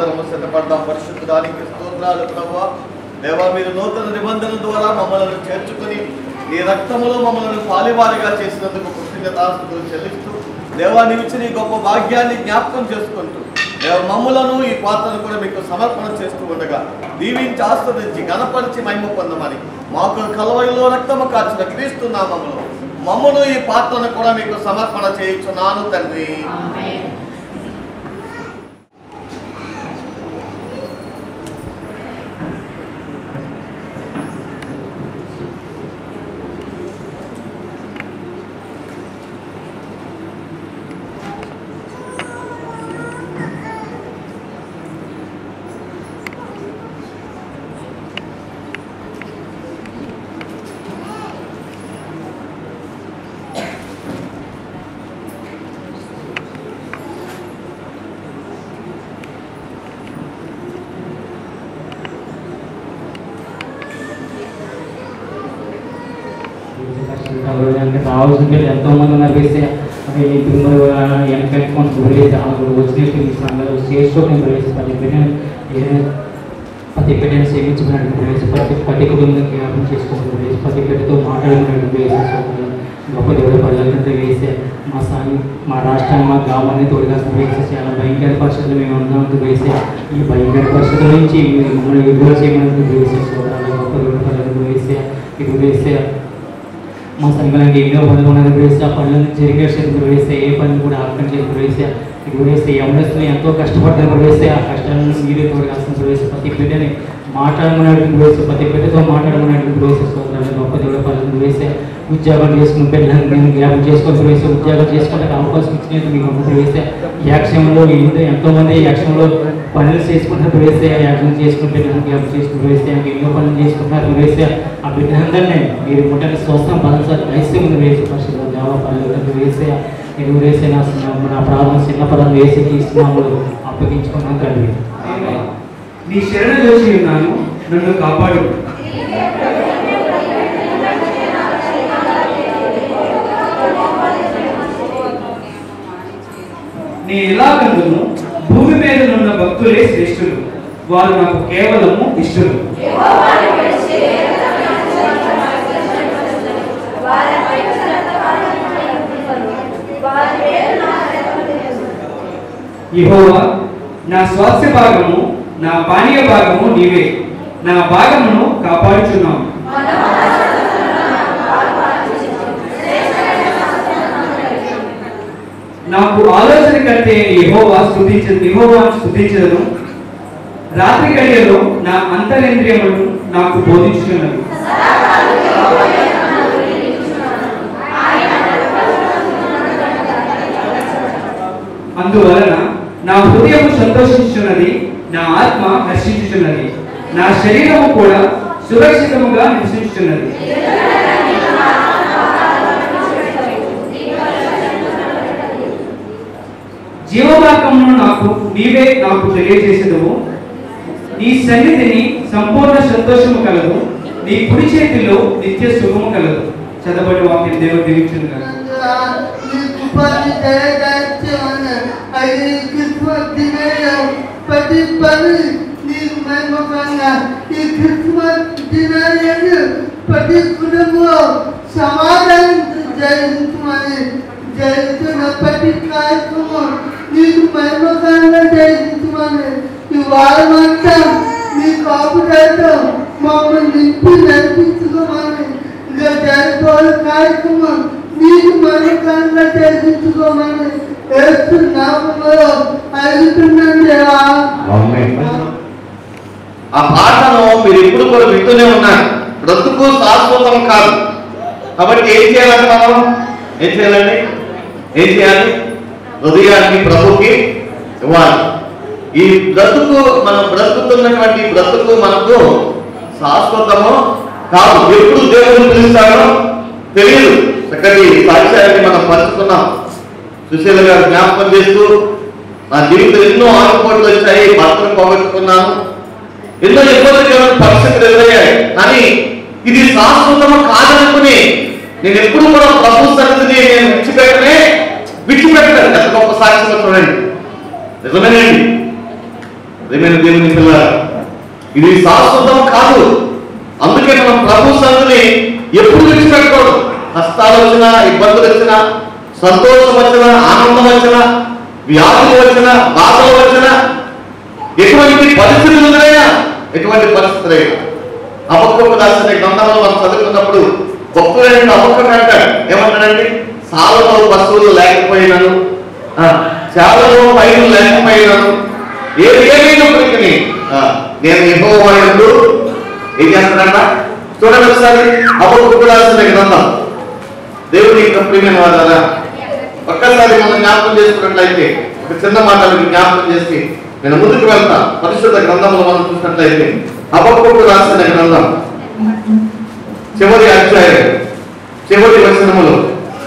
మనమందరము సిద్ధపడదాం. పరిశుద్ధానికి స్తోత్రాలు ప్రభువా. దేవా, మీరు నూతన నిబంధన ద్వారా మమ్మల్ని చేర్చుకుని నీ రక్తములో మమ్మల్ని పాలివారిగా చేసినందుకు కృతజ్ఞతాస్తుతులు చెల్లిస్తూ దేవా, నీవు ఇచ్చిన ఈ గొప్ప భాగ్యాన్ని జ్ఞాపకం చేసుకుంటూ మమ్ములను ఈ పాత్రను కూడా మీకు సమర్పణ చేస్తూ ఉండగా దీవించి ఆస్వాదించి గణపరిచి మహిమ పొందమని మాకు కల్వరిలో రక్తము కార్చిన క్రీస్తు నామములో మమ్మను ఈ పాత్రను కూడా మీకు సమర్పణ చేయించున్నాను తండ్రి. రావాల్సింది ఎంతో మంది ఉన్నారు వేస్తే ఇప్పుడు వెనకెట్టుకొని గురేసి వచ్చినట్టు చేస్తూ నేను ప్రవేశ ప్రతి బిడ్డను సేవించుకున్నట్టు ప్రవేశ ప్రతి కుటుంబం జ్ఞాపకం చేసుకుంటూ వేసి ప్రతి బిడ్డతో మాట్లాడుకున్నట్టు వేసేసుకోవాలి. గొప్ప దేవుడు ప్రజలంతా వేసే మా రాష్ట్రాన్ని మా గ్రామాన్ని తోడుగా వేసే చాలా భయంకర పరిస్థితులు మేము ఉన్నందుకు వేసే ఈ భయంకర పరిస్థితుల నుంచి మమ్మల్ని విడుదల చేయమన్నట్టు వేసేసుకోవాలి. గొప్ప దేవుడు ప్రజలకు వేసే ఇది వేసే మా సంఘానికి ఎన్నో పనులు ఉన్నది వేస్తే ఆ పనులను జరిగే చేతులు వేస్తే ఏ పనులు కూడా ఆకం చేతులు వేస్తే ఇది వేస్తే ఎవరిస్తున్నా ఎంతో కష్టపడ్డారు వేస్తే ఆ కష్టాలను మీరే తోడుగాల్సిన వేస్తే ప్రతి బిడ్డని మాట్లాడమన్నట్టు వేస్తే ప్రతి బిడ్డతో మాట్లాడమన్నట్టు వేసేసుకోవాలి. గొప్ప దేవుడు పనులు వేస్తే ఉద్యోగాలు చేసుకుని పిల్లలను నేను జ్ఞాపకం చేసుకొని వేస్తే ఉద్యోగాలు చేసుకోవడానికి అవకాశం ఇచ్చినట్టు మీకు అమ్మకు వేస్తే యాక్షన్లో ఎంతోమంది యాక్షన్లో పనులు చేసుకుంటున్నట్టు వేస్తే యాక్షన్ చేసుకుని పిల్లలను జ్ఞాపకం చేసుకుని వేస్తే ఎన్నో పనులు చేసుకుంటున్నట్టు వేస్తే ఆ బిడ్డలందరినీ మీరు ముట్టని స్వస్థం పదసారి క్రైస్తవులు వేసి పరిస్థితుల్లో దేవ పనులు వేస్తే మీరు వేసే నా ప్రారంభం చిన్న పదం వేసి తీసుకున్నాము అప్పగించుకున్నాం తండ్రి. నీ శరణ చూసి ఉన్నాను, నన్ను కాపాడు. నీ ఇలాగందును భూమి మీద ఉన్న భక్తులే శ్రేష్ఠులు, వారు నాకు కేవలము ఇష్టలు. యెహోవా నా స్వాస్థ్య భాగము, నా పానీయ భాగము నీవే, నా భాగమును కాపాడుచున్నావు. నాకు ఆలోచన కంటే యెహోవాను స్తుతించదను. రాత్రి గడియలో నా అంతరేంద్రియములను నాకు బోధించుచున్నవి. అందువలన నా హృదయం సంతోషించున్నది, నా ఆత్మ హర్షించుచున్నది, నా శరీరము కూడా సురక్షితముగా నివసించుచున్నది. జీవమార్గమును నీవే నాకు తెలియజేసేదవు. నీ సన్నిధిని సంపూర్ణ సంతోషము కలదు, నీ కుడి చేతిలో నిత్య సుఖము కలదు. చదవబడి వాక్యం దేవుడు దీవించును గాక. సమాధానం జయించమని జయించిన ప్రతి కార్యక్రమం నీకు మహిమకరంగా జయించమని ఈ వారమంతా నీ కాపుదలతో మమ్మల్ని నింపి నడిపించుకోమని ఇంకా జరుపుకోవాలి కార్యక్రమం నీకు మహిమకరంగా జయించుకోమని వేస్తున్నాము అడుగుతున్నాను. ఆ పాటను మీరు ఎప్పుడు కూడా వింటూనే ఉన్నారు. బ్రతుకు శాశ్వతం కాదు కాబట్టి ఏం చేయాలంటే మనం ఏం చేయాలండి? హృదయాన్ని ప్రభుకి ఇవ్వాలి. ఈ బ్రతుకు మనం బ్రతుకుతున్నటువంటి బ్రతుకు మనకు శాశ్వతము కాదు. ఎప్పుడు దేవుడు పిలుస్తాడో తెలియదు. చక్కటి సాక్ష్యాన్ని మనం పంచుకున్నాం. సుశీల గారు జ్ఞాపకం చేస్తూ నా జీవితం ఎన్నో ఆటుపోట్లు వచ్చాయి, భర్తను పోగొట్టుకున్నాను, ఎన్నో ఇబ్బందులు పరిస్థితులు ఎదురయ్యాయి, కానీ ఇది శాశ్వతము కాదనుకుని నేను ఎప్పుడు కూడా ప్రభు సన్నిధిని నేను విడిచిపెట్టాను. ఎంత గొప్ప సాక్ష్యం చూడండి. నిజమేనండి. ప్రియమైన దేవుని పిల్లలు, ఇది శాశ్వతం కాదు. అందుకే మనం ప్రభు సన్నిధిని ఎప్పుడు విడిచిపెట్టుకోడు. కష్టాలు వచ్చినా, ఇబ్బందులు వచ్చినా, సంతోషం వచ్చినా, ఆనందం వచ్చినా, వ్యాధులు వచ్చినా, బాధలు వచ్చినా, ఎటువంటి పరిస్థితులు ఎదురైనా, ఎటువంటి పరిస్థితులైనా హబక్కూకు రాసిన గ్రంథంలో మనం చదువుకున్నప్పుడు భక్తులైన హబక్కూకు అంటాడు, ఏమంటాడంటే సాలలో పశువులు లేకపోయినాను, చాలలో పైరు లేకపోయినాను, ఏమైనప్పటికీ నేను యెహోవా యందు ఏం చేస్తాడంట. చూడండి ఒకసారి హబక్కూకు రాసిన గ్రంథం. దేవుని యొక్క ప్రియమైన వారా, ఒక్కసారి మనం జ్ఞాపకం చేసుకున్నట్లయితే ఒక చిన్న మాటలు జ్ఞాపకం చేసి నేను ముందుకు వెళ్తా. పరిశుద్ధ గ్రంథంలో మనం చూసినట్లయితే హబక్కూకు రాసిన గ్రంథం చివరి అధ్యాయం చివరి వచనములు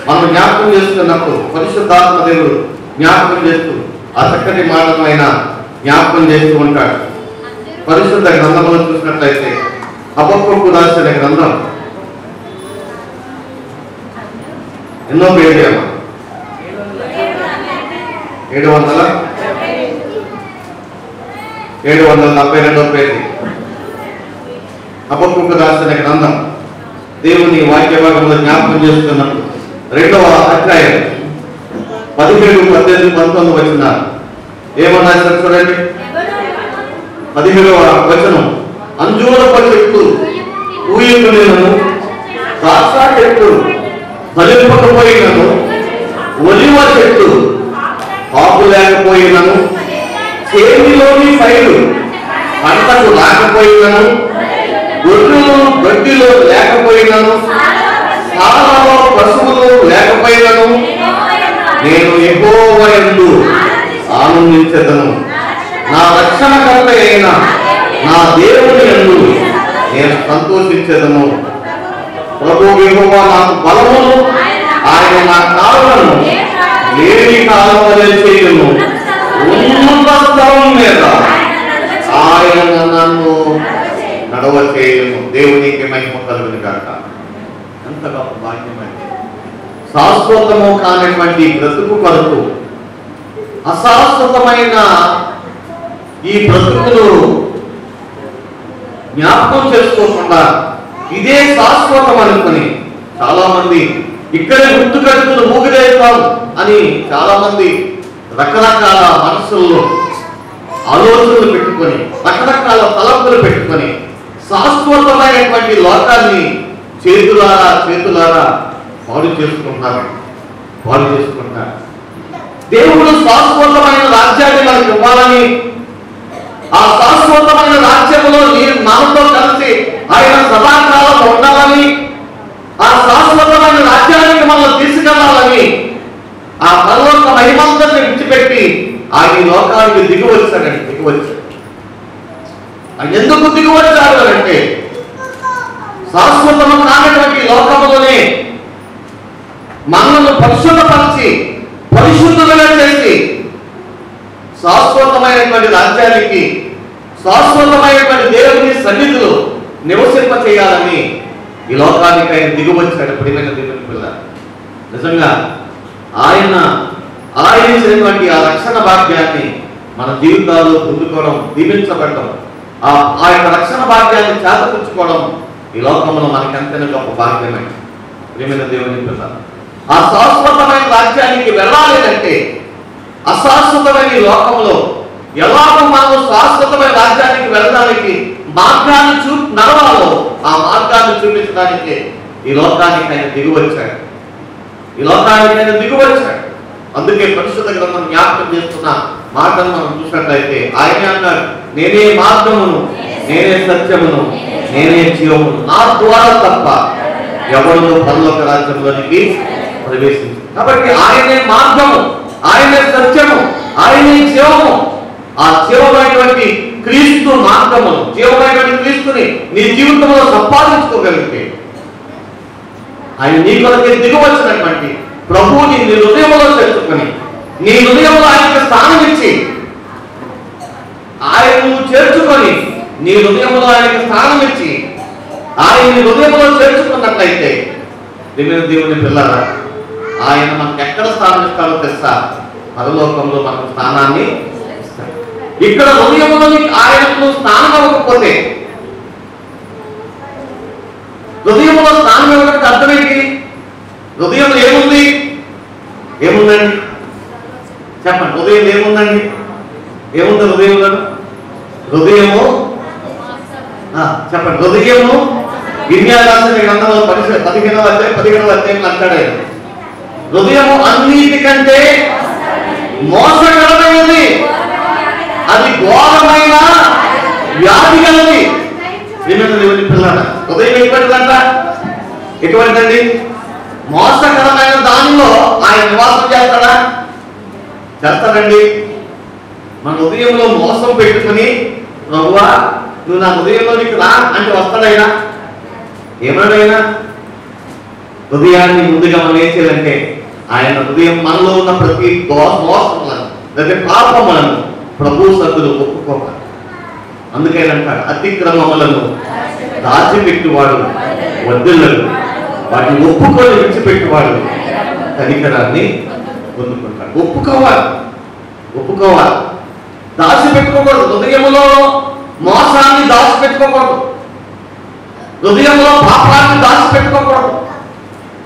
మనం జ్ఞాపకం చేసుకున్నప్పుడు పరిశుద్ధాత్మ దేవుడు జ్ఞాపకం చేస్తూ ఆ చక్కటి మాటను ఆయన జ్ఞాపకం చేస్తూ ఉంటాడు. పరిశుద్ధ గ్రంథంలో చూసినట్లయితే హబక్కూకు రాసిన గ్రంథం ఎన్నో పేజీ అమ్మ? 772 పేజీ హబక్కూకు రాసిన గ్రంథం. దేవుని వాక్య భాగంలో జ్ఞాపకం చేస్తున్నప్పుడు 2వ అధ్యాయం 17, 18, 19 వచ్చిన ఏమన్నా చూడండి. 17వ వచనం, అంజూరపు చెట్టు ఊయకునేను, ద్రాక్ష చెట్టు ఫలింపకపోయినను, ఒలివ చెట్టు కాపు లేకపోయినను, చేతిలోని పైరు పంటకు రాకపోయినను, గొడ్లు గడ్డిలో లేకపోయినను, సాలలో పశువులు లేకపోయినను, నేను యెహోవా యందు ఆనందించెదను, నా రక్షణకర్త అయిన నా దేవుని యందు నేను సంతోషించెదను. ప్రభువు యెహోవా నాకు బలమును, ఆయన నా కాళ్ళను లేని కాలం వలె చేయును, ఉన్నత స్థలం మీద ఆయన నన్ను నడవ చేయును. దేవునికి మహిమ కలుగును గాక. ఎంత గొప్ప భాగ్యమండి. శాశ్వతము కానిటువంటి బ్రతుకు కొరకు అశాశ్వతమైన ఈ బ్రతుకును జ్ఞాపకం చేసుకోకుండా ఇదే శాశ్వతం అనుకుని చాలా మంది ఇక్కడే గుర్తుకట్టుకుని ఊగిరేస్తాం అని చాలా మంది రకరకాల మనసుల్లో ఆలోచనలు పెట్టుకొని రకరకాల తలంపులు పెట్టుకొని శాశ్వతమైనటువంటి లోకాన్ని చేతులారా పాడు చేసుకుంటున్నారు. దేవుడు శాశ్వతమైన రాజ్యాన్ని మనకు ఇవ్వాలని, ఆ శాశ్వతమైన రాజ్యంలో నేను మనతో కలిసి ఆయన సదాకాలం ఉండాలని, ఆ శాశ్వతమైన రాజ్యానికి మనల్ని తీసుకెళ్లాలని ఆ పరలోక మహిమంతని విడిచిపెట్టి ఆయన ఈ లోకానికి దిగివచ్చాడు. ఆయన ఎందుకు దిగివచ్చాడు అంటే శాశ్వతము కానటువంటి లోకంలోనే మనల్ని పరిశుద్ధపరిచి పరిశుద్ధులుగా చేసి శాశ్వతమైనటువంటి రాజ్యానికి శాశ్వతమైనటువంటి దేవుని సన్నిధిలో నివసింప చేయాలని ఈ లోకానికి ఆయన దిగువచ్చాడు. ప్రియమైన దేవుని పిల్ల, నిజంగా ఆయన ఇచ్చినటువంటి ఆ రక్షణ భాగ్యాన్ని మన జీవితాల్లో పొందుకోవడం, దీవించబడటం, ఆ యొక్క రక్షణ భాగ్యాన్ని చేతపుచ్చుకోవడం ఈ లోకంలో మనకి ఎంతైనా గొప్ప భాగ్యమే. ప్రియమైన దేవుని పిల్ల, ఆ శాశ్వతమైన రాజ్యానికి వెళ్ళాలి అంటే అశాశ్వతమైన ఈ లోకంలో ఎలాగో మనం శాశ్వతమైన రాజ్యానికి వెళ్ళడానికి మార్గాన్ని నడవాలో ఆ మార్గాన్ని చూపించడానికి ఈ లోకానికి ఆయన దిగువచ్చాడు. అందుకే పరిశుద్ధ గ్రంథం జ్ఞాపకం చేస్తున్న మాటను మనం చూసినట్లయితే ఆయన అన్నాడు, నేనే మార్గమును, నేనే సత్యమును, నేనే జీవమును, నా ద్వారా తప్ప ఎవరు పరలోక రాజ్యంలోనికి ప్రవేశించు. కాబట్టి ఆయనే మార్గము, ఆయనే సత్యము, ఆయనే జీవము. ఆ జీవమైనటువంటి క్రీస్తు మార్గమును, జీవమైనటువంటి క్రీస్తుని నీ జీవితంలో సంపాదించుకోగలిగితే ఆయన నీ కొరకే దిగువచ్చినటువంటి ప్రభువుని నీ హృదయంలో చేర్చుకొని నీ హృదయంలో ఆయనకు స్థానం ఇచ్చి ఆయనను చేర్చుకొని నీ హృదయంలో ఆయనకు స్థానం ఇచ్చి ఆయన హృదయంలో చేర్చుకున్నట్లయితే దేవుని పిల్లరా, ఆయన మనకు ఎక్కడ స్థానం ఇస్తాడో తెలుసా? పరలోకంలో మనకు స్థానాన్ని ఇస్తాడు. ఇక్కడ హృదయంలోని ఆయనకు స్నానం అవ్వకపోతే, హృదయంలో స్నానం ఇవ్వడానికి అర్థం ఏంటి? హృదయంలో ఏముంది? ఏముందండి చెప్పండి. హృదయం ఏముందండి? ఏముంది హృదయంలో? హృదయము చెప్పండి. హృదయము గిన్యారాసిన గ్రంథంలో 15వ అధ్యాయం అంటాడు ఆయన. హృదయము అన్నిటికంటే మోసకరమైనది, అది ఘోరమైన వ్యాధి గలది. దేవుని పిల్లల హృదయం ఎటువంటిదంట? ఎటువంటిదండి? మోసకరమైన దానిలో ఆయన నివాసం చేస్తాడా? చేస్తాడండి. మన హృదయంలో మోసం పెట్టుకుని, ప్రభువా నువ్వు నా హృదయంలోనికి రా అంటే వస్తాడైనా? ఏమన్నాడైనా? హృదయాన్ని ముందుగా మనం ఏం చేయాలంటే, ఆయన హృదయం మనలో ఉన్న ప్రతి మోసములను లేదా పాపములను ప్రభు సద్దులు ఒప్పుకోవాలి. అందుకేనంటాడు, అతిక్రమములను దాచిపెట్టువాడు వద్దెల్లడు, వాటిని ఒప్పుకొని విడిచిపెట్టువాడు కనికరాన్ని పొందుకుంటాడు. ఒప్పుకోవాలి. దాచిపెట్టుకోకూడదు. హృదయంలో మోసాన్ని దాచిపెట్టుకోకూడదు. హృదయంలో పాపాన్ని దాచిపెట్టుకోకూడదు.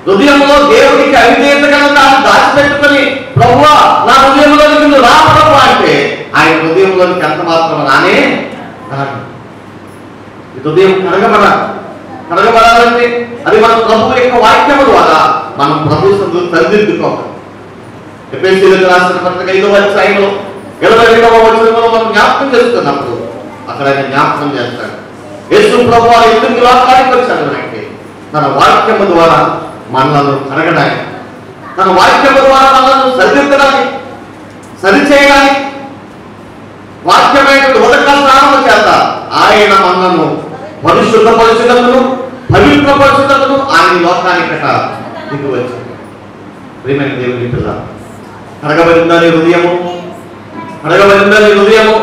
హృదయంలో దేవుడికి అవిధేయత కనుక దాన్ని దాచిపెట్టుకుని, ప్రభువా నా హృదయంలోకి నువ్వు రా ప్రభువా అంటే ఆయన హృదయంలోనికి ఎంత మాత్రం రానే రాదు. హృదయం కడగబడాలంటే అది మన ప్రభు యొక్క వాక్యము ద్వారా మనం ప్రభు సరిదిద్దుకోవాలి. ఎఫెసీయులకు రాసిన పత్రిక 5వ అధ్యాయంలో 22వ వచనంలో మనం జ్ఞాపకం చేస్తున్నప్పుడు అక్కడ ఆయన జ్ఞాపకం చేస్తాడు. యేసు ప్రభు ఎందుకు లోకానికి వచ్చాడు అంటే తన వాక్యము ద్వారా మనలను కడగడానికి, తన వాక్యము ద్వారా మనలను సరిదిద్దడానికి, సరిచేయడానికి, వాక్యమైన ఉదక స్నానము చేత ఆయన మనలను పరిశుద్ధపరచుటకును పవిత్రపరచుటకును ఆయన లోకానికట దిగి వచ్చింది. ప్రియమైన దేవుని పిల్ల, కడగబడిందా నీ హృదయము? కడగబడిందా నీ హృదయము?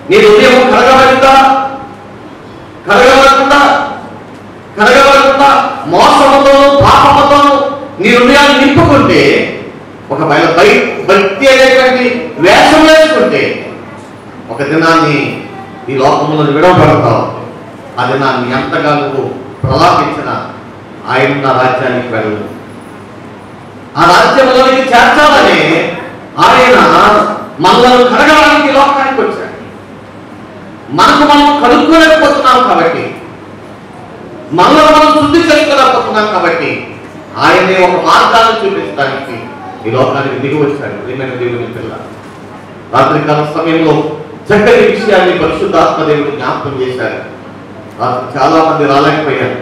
నీ హృదయము కడగబడిందా? కడగబడకుండా మోసముతోను పాపముతోను నీ హృదయాన్ని నింపుకుంటే, ఒకవేళ భక్తి అనేటువంటి వేషం వేసుకుంటే ఒక దినాన్ని ఈ లోకంలో విడవబడతావు. ఆ దినాన్ని ఎంతగా నువ్వు ప్రలాపించిన ఆయన రాజ్యానికి వెళ్ళు. ఆ రాజ్యంలోనికి చేర్చాలని ఆయన మనలను కడగడానికి లోకానికి వచ్చాడు. మనం కడుక్కోలేకపోతున్నాం కాబట్టి, మనలో మనం శుద్ధి చేసుకోలేకపోతున్నాం కాబట్టి ఆయనే ఒక మార్గాన్ని చూపించడానికి ఈ లోకానికి దిగి వచ్చాడు. ప్రియమైన దేవుని పిల్ల, రాత్రికాల సమయంలో చక్కటి విషయాన్ని పరిశుద్ధాత్మ దేవుడు జ్ఞాపకం చేశారు. చాలా మంది రాలేకపోయారు.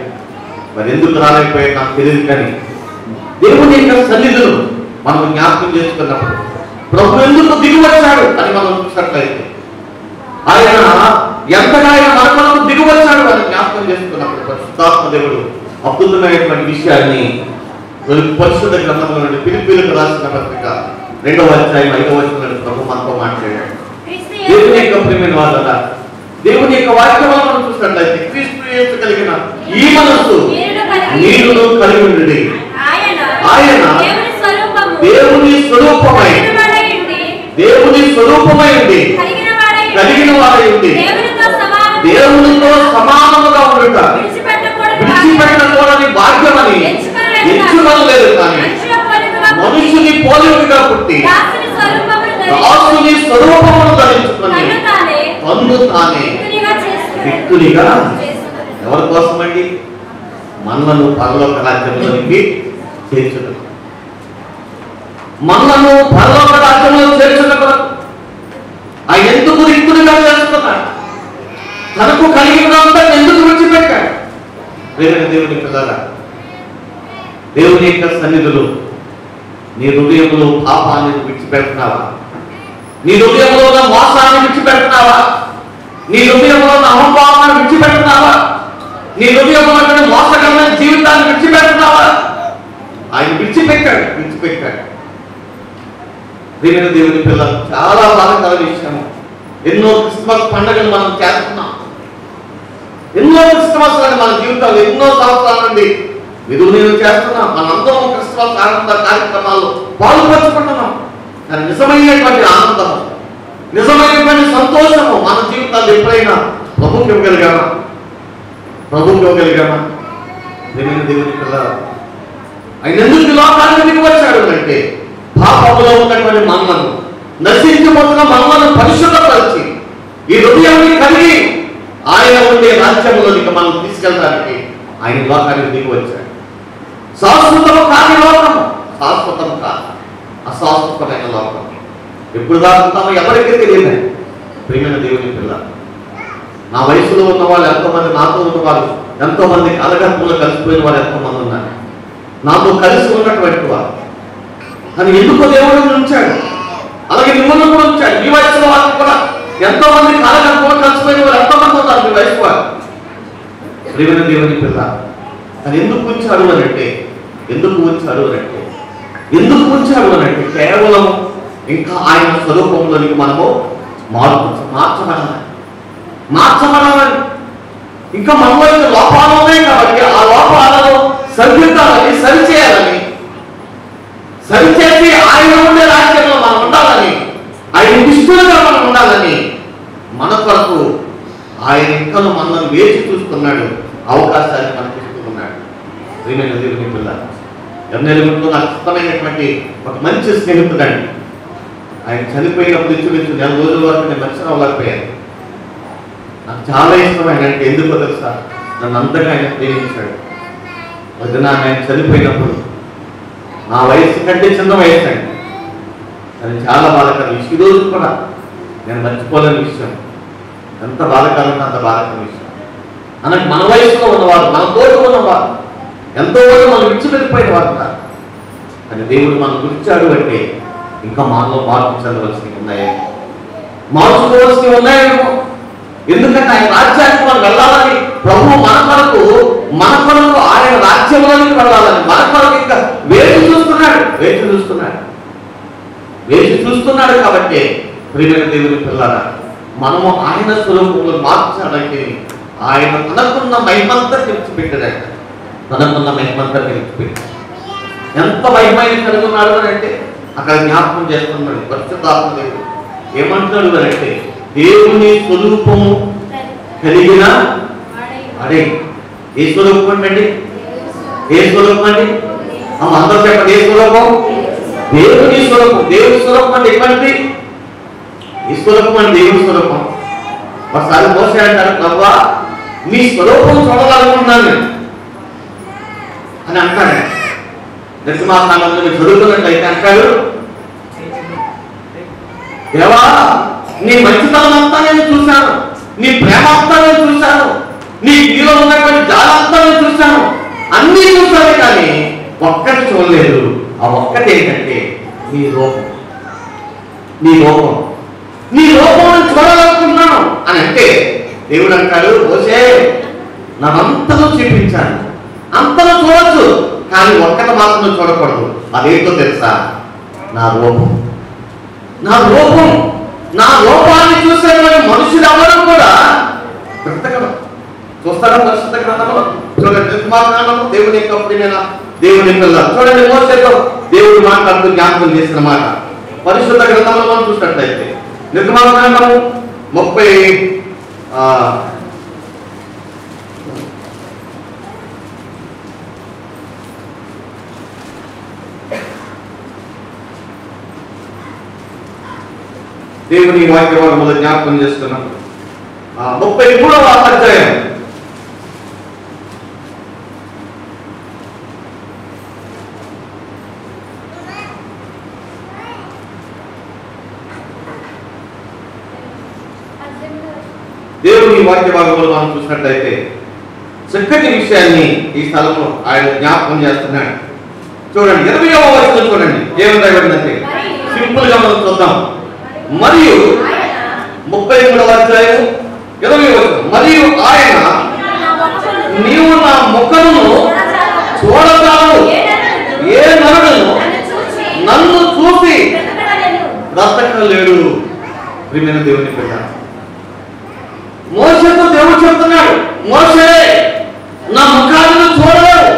మరి ఎందుకు రాలేకపోయారు నాకు తెలియదు, కానీ దేవుని యొక్క సన్నిధులు మనం జ్ఞాపకం చేసుకున్నప్పుడు ప్రభు ఎందుకు దిగి వచ్చాడు అని మనం చూసినట్లయితే, ఆయన ఎంతగా ఆయన మనకు దిగి వచ్చాడు అని జ్ఞాపకం చేసుకున్నప్పుడు పరిశుద్ధాత్మ దేవుడు అద్భుతమైనటువంటి విషయాన్ని పరిశుద్ధ గ్రంథంలో నుండి ఫిలిప్పీయులకు రాసిన పత్రిక 2వ అధ్యాయం 5వ వచనంలో ప్రభు మనతో మాట్లాడాడు. దేవుని యొక్క ప్రియమైన వాళ్ళ దేవుని యొక్క వాక్యము మనం చూసినట్లయితే, క్రీస్తు యేసు కలిగిన ఈ మనస్సు నీరును కలిగి ఉండి ఆయన దేవుని స్వరూపమై ఉండి కలిగిన వాడై ఉండి దేవునితో సమానముగా ఉండుట విడిచిపెట్టకూడని భాగ్యమని ఎంచుకోలేదు, కానీ మనుషుని పోలికగా పుట్టి దాసుని స్వరూపమును ధరించుకొని తన్ను తానే వ్యక్తునిగా ఎవరి కోసమండి? మనలను పరలోక రాజ్యంలోనికి చేర్చుట, మనలను పరలోక రాజ్యంలో చేర్చుట. ఆయన ఎందుకు వ్యక్తునిగా చేస్తున్నాడు? తనకు కలిగినంతా ఎందుకు విడిచిపెట్టాడు? దేవుని పిల్లరా, దేవుని యొక్క సన్నిధులు నీ హృదయంలో పాపాన్ని విడిచిపెడుతున్నావా? నీ హృదయంలో ఉన్న మోసాన్ని విడిచిపెడుతున్నావా? నీ హృదయంలో ఉన్న అహంభావాన్ని విడిచిపెడుతున్నావా? నీ హృదయంలో ఉన్న మోసకరమైన జీవితాన్ని విడిచిపెడుతున్నావా? ఆయన విడిచిపెట్టాడు. దేవుని పిల్లలు, చాలా బాధాకర విషయం, ఎన్నో క్రిస్మస్ పండుగలు మనం చేస్తున్నాం. ఎన్నో క్రిస్మస్ మన జీవితాలు ఎన్నో సంవత్సరాల నుండి నేను చేస్తున్నాం. మనందరం క్రిస్మస్ ఆనంద కార్యక్రమాల్లో పాల్పంచుకుంటున్నాం. కానీ నిజమైనటువంటి ఆనందం నిజమైనటువంటి సంతోషము మన జీవితాలు ఎప్పుడైనా ప్రభువుకి ఇవ్వగలిగామా? ప్రభువుకి ఇవ్వగలిగామా? దేవుని పిల్లలు, ఆయన ఎందుకు లోకానికి దిగి వచ్చాడు అంటే పాపములో ఉన్నటువంటి మనలను, నశించిపోతున్న మనలను పరిశుద్ధపరిచి ఈ హృదయాన్ని కలిగి ఆయన ఉండే రాజ్యంలోనికి మనం తీసుకెళ్ళడానికి ఆయన లోకానికి దిగి వచ్చాడు. శాశ్వతము కాని లోకము, శాశ్వతం కాదు, అశాశ్వతమైన లోకం. ఎప్పుడు దాటుతామో ఎవరికీ తెలియదు. ప్రియమైన దేవుని పిల్ల, నా వయసులో ఉన్న వాళ్ళు ఎంతోమంది, నాతో ఉన్న వాళ్ళు ఎంతోమంది, కలగత్తులో కలిసిపోయిన వాళ్ళు ఎంతోమంది ఉన్నారు, నాతో కలిసి ఉన్నటువంటి వారు. అని ఎందుకో దేవుడు ఉంచాడు. అలాగే మిమ్మల్ని కూడా ఉంచాడు. మీ వయసులో వాళ్ళు కూడా ఎంతోమంది కలగత్తులో కలిసిపోయిన వారు ఎంతోమంది ఉన్నారు మీ వయసు వారు. ప్రియమైన దేవుని పిల్ల, అని ఎందుకు ఉంచాడు అని అంటే కేవలం ఇంకా ఆయన స్వరూపంలోనికి మనము మార్చబడాలని, ఇంకా మనలో ఇంకా లోపాలు ఉన్నాయి కాబట్టి ఆ లోపాలను సరిదిద్దాలని, సరిచేసి ఆయన ఉండే రాజ్యంలో మనం ఉండాలని, ఆయన ఇష్టంగా మనం ఉండాలని మన కొరకు ఆయన ఇంకా మనల్ని వేచి చూస్తున్నాడు, అవకాశాన్ని మనకి ఇస్తున్నాడు. ప్రియమైన దేవుని పిల్ల, ఎన్నెలుగుంటూ నాకు ఇష్టమైనటువంటి ఒక మంచి స్నేహితుడండి. ఆయన చనిపోయినప్పుడు ఇంచుమించు 4 రోజుల వరకు నేను మనిషిని అవ్వలేకపోయాను. నాకు చాలా ఇష్టమైన అంటే ఎందుకో తెలుసా, నన్ను అంతగా ఆయన ప్రేమించాడు. వదిన ఆయన చనిపోయినప్పుడు నా వయసు కంటే చిన్న వయసు అండి. అది చాలా బాధాకరం విషయం. ఈరోజు కూడా నేను మర్చిపోలేని విషయం. ఎంత బాధాకరం, అంత బాధాకరం విషయం. మనకి మన వయసులో ఉన్నవారు, మన తోటి ఉన్నవారు ఎంతో మనం విడిచిపెట్టిపోయిన వారు ఉన్నారు. కానీ దేవుడు మనం గురించాడు అంటే ఇంకా మనలో మార్పు చెందవలసినవి ఉన్నాయేమో. ఎందుకంటే ఆయన రాజ్యానికి మనం వెళ్ళాలని, ప్రభు మన కొరకు ఆయన రాజ్యంలోనికి వెళ్ళాలని మన కొరకు ఇంకా వేచి చూస్తున్నాడు కాబట్టి ప్రియమైన దేవుని పిల్లరా, మనము ఆయన స్వరూపంలో మార్చడానికి ఆయన తనకున్న మహిమంతా తెలిసిపెట్టాడట. ఎంత మహిమైన కలిగి ఉన్నాడు అని అంటే అక్కడ జ్ఞాపకం చేస్తున్నాడు పరిశుద్ధాత్మ దేవుడు. ఏమంటున్నాడు అని అంటే దేవుని స్వరూపము కలిగిన అడే. ఏ స్వరూపం అండి? అందరూ చెప్పండి, ఏ స్వరూపం? దేవుని స్వరూపం. దేవుని స్వరూపం అంటే ఎక్కడిది? ఈ స్వరూపం అంటే దేవుని స్వరూపం. ఒకసారి మోసే అంటారు, ప్రభువా నీ స్వరూపం చూడాలనుకుంటున్నాను అని అంటాడు. నిర్మాకాలంలో మీరు చదువుతున్నట్లయితే అంటాడు, దేవా నీ మంచితనం అంతా నేను చూశాను, నీ ప్రేమ అంతా నేను చూశాను, నీలో ఉన్నటువంటి జాలంతా నేను చూశాను, అన్నీ చూశాను, కానీ ఒక్కటి చూడలేదు. ఆ ఒక్కటి ఏంటంటే నీ లోపం చూడాలనుకుంటున్నాను అని అంటే దేవుడు అంటాడు, మోసే నన్నంతలో చూపించాను, అంతలో చూడొచ్చు, కానీ ఒక్కటి మాత్రం చూడకూడదు. అదేంటో తెలుసా? నా లోపాన్ని చూసేటువంటి మనుషులు ఎవరు కూడా చూస్తారా? పరిశుద్ధ గ్రంథంలో చూడండి, నిర్మాకాండంలో దేవుని యొక్క ప్రియమైన దేవుని పిల్ల చూడండి, మోసేతో దేవుడు మాట్లాడుతూ జ్ఞాపకం చేసిన మాట పరిశుద్ధ గ్రంథంలో మనం చూసినట్లయితే నిర్మాకాండము 30 దేవుని వాక్యం మొదటి జ్ఞాపకం చేస్తున్నాం. 33వ అధ్యాయం దేవుని వాక్య భాగంలో మనం చూసినట్లయితే చక్కటి విషయాన్ని ఈ స్థలంలో ఆయన జ్ఞాపకం చేస్తున్నాడు. చూడండి 20వ వచనం చూడండి, ఏమని రాయబడిందంటే సింపుల్ గా మనం చూద్దాం. మరియు 33వ అధ్యాయం 20వ వచనం, మరియు ఆయన నీవు నా ముఖమును చూడతాను, ఏ నరుడును నన్ను చూసి బ్రతకలేడు. ప్రియమైన దేవుని బిడ్డ, మోసేతో దేవుడు చెప్తున్నాడు, మోసే నా ముఖాన్ని చూడలేడు,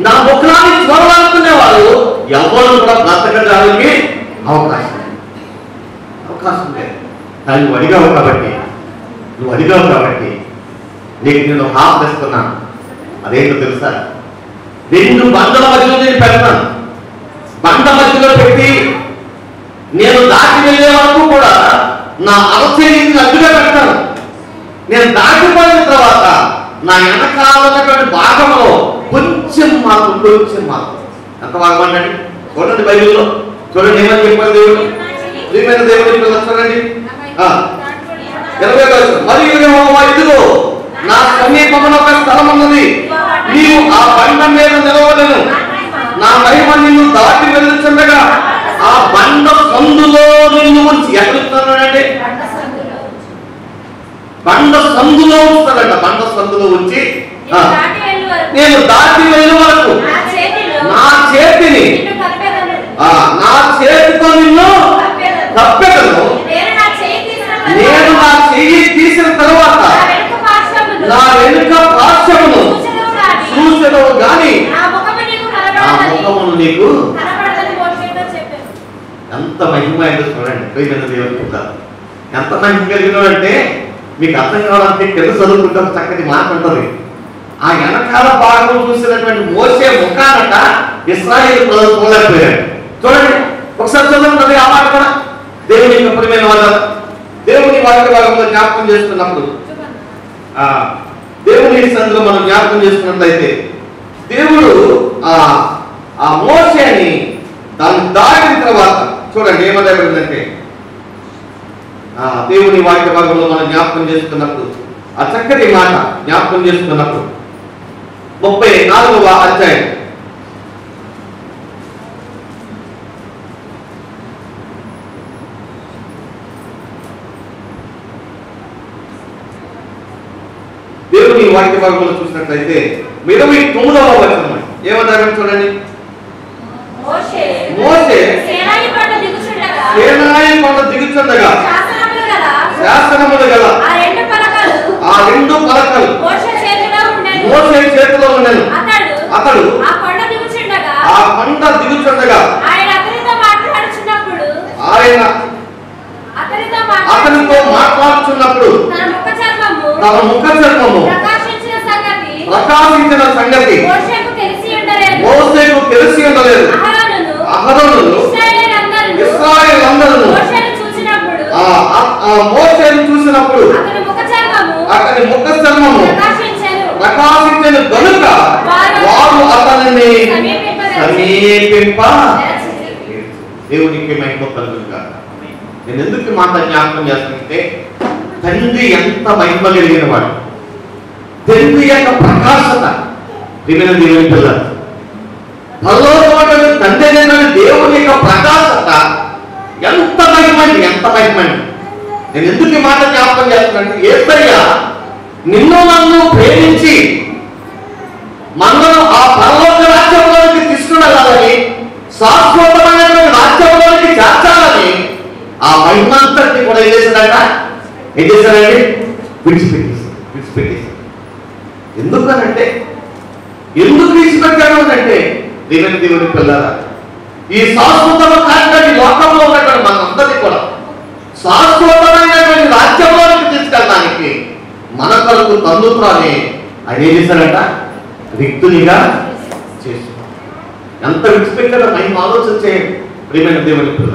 నా ముఖాన్ని చూడాలనుకునే వాళ్ళు ఎవరు కూడా బ్రతకడానికి అవకాశం. కానీ నువ్వు అడిగావు కాబట్టి నీకు నేను హాఫ్ ఇస్తున్నాను. అదేంటో తెలుసా? 2 బండల మధ్యలో నేను పెడతాను. బండ మధ్యలో పెట్టి నేను దాటి వెళ్ళే వరకు కూడా నా అరచేతిని అడ్డుగా పెడతాను. నేను దాటిపోయిన తర్వాత నా వెనకాల ఉన్నటువంటి భాగంలో కొంచెం మార్పు ఎంత భాగం అండి? చూడండి బైబిల్లో, చూడండి ఏమని చెప్పారు దేవుడు. ప్రియమైన దేవుడు చూడండి 20వ వచనం. మరియు యెహోవా ఇదిగో నా సమీపమున ఒక స్థలం ఉన్నది, నీవు ఆ బండ మీద నిలవలను, నా మహిమ నిన్ను దాటి వెళ్తుండగా ఆ బండ సందులో నిన్ను ఉంచి. ఎక్కడున్నానంటే బండ సందులో ఉంచుతాడంట. బండ సందులో ఉంచి నేను దాటి వెళ్ళే వరకు నా చేతితో నిన్ను తప్పెదను. నేను నా చెయ్యి తీసిన తరువాత నా వెనుక పార్శ్వమును చూసెదవు గాని ఆ ముఖమును నీకు. ఎంత మహిమ అయితే చూడండి. ప్రియమైన దేవుని పుత్రులారా, ఎంత మహిమ కలిగినాడంటే మీకు అర్థం కావాలంటే కింద చదువుకుంటాం చక్కటి మాట ఉంటుంది. ఆ వెనకాల భాగం చూసినటువంటి మోసే ముఖానట ఇశ్రాయేలు ప్రజలు చూడలేకపోయారు. చూడండి ఒకసారి చదువుతుంది ఆ మాట కూడా. దేవుని యొక్క ప్రియమైన వాళ్ళ దేవుని వాక్య భాగంలో జ్ఞాపకం చేసుకున్నప్పుడు, దేవుని సందులో మనం జ్ఞాపకం చేసుకున్నట్లయితే దేవుడు ఆ మోసేని దాన్ని దాటిన తర్వాత చూడండి ఏమదేమంటే దేవుని వాక్య భాగంలో మనం జ్ఞాపకం చేసుకున్నప్పుడు ఆ చక్కటి మాట జ్ఞాపకం చేసుకున్నప్పుడు 34వ అధ్యాయం దేవుని వాక్య భాగంలో చూసినట్లయితే 29వ వచనం ఏమన్నారు చూడండి. మోషే సేనాయి కొండ దిగుచుండగా శాసనములు గల ఆ 2 పలకలు మోషే చేతిలో ఉండెను. అతడు ఆ కొండ దిగుచుండగా ఆయన అతనితో మాట్లాడుచున్నప్పుడు తన ముఖ చర్మము ప్రకాశించిన సంగతి మోషేకు తెలిసి ఉండలేదు. అహరోనును ఇశ్రాయేలందరూ మోషేను చూసినప్పుడు అతని ముఖ చర్మము ప్రకాశించిన గనుక వారు అతనిని సమీపింప. దేవునికి మహిమ కలుగునుగాక. నేను ఎందుకు మాట జ్ఞాపకం చేస్తానంటే తండ్రి ఎంత మహిమ కలిగిన వాడు, తండ్రి యొక్క ప్రకాశత. ప్రియమైన దేవుని పిల్లలు, పరలోకమైన తండ్రి అయిన దేవుని యొక్క ప్రకాశత ఎంత మహిమండి. నేను ఎందుకు ఈ మాట జ్ఞాపకం చేస్తున్నానంటే యేసయ్య నిన్ను నన్ను ప్రేమించి మనను ఆ పరలోక రాజ్యంలోకి తీసుకువెళ్ళాలని, శాశ్వతమైనటువంటి రాజ్యంలోకి చేర్చాలని ఆ మహిమంతటి కూడా ఏం చేశాడండి? విడిచిపెట్టేశాడు. ఎందుకనంటే ఎందుకు విడిచిపెట్టాడు అంటే దేవుని పిల్లరా, ఈ శాశ్వతమ కాని లోకంలో ఉన్నటువంటి మనందరినీ కూడా శాశ్వతమైనటువంటి రాజ్యంలోకి తీసుకెళ్ళడానికి మన కొరకు తండ్రుని ఆయన ఏం చేశాడంట? రిక్తునిగా చేసుకున్నాడు. ఎంత విడిచిపెట్టాడో మహిమ ఆలోచన చేయండి. ప్రియమైన దేవుని పిల్ల,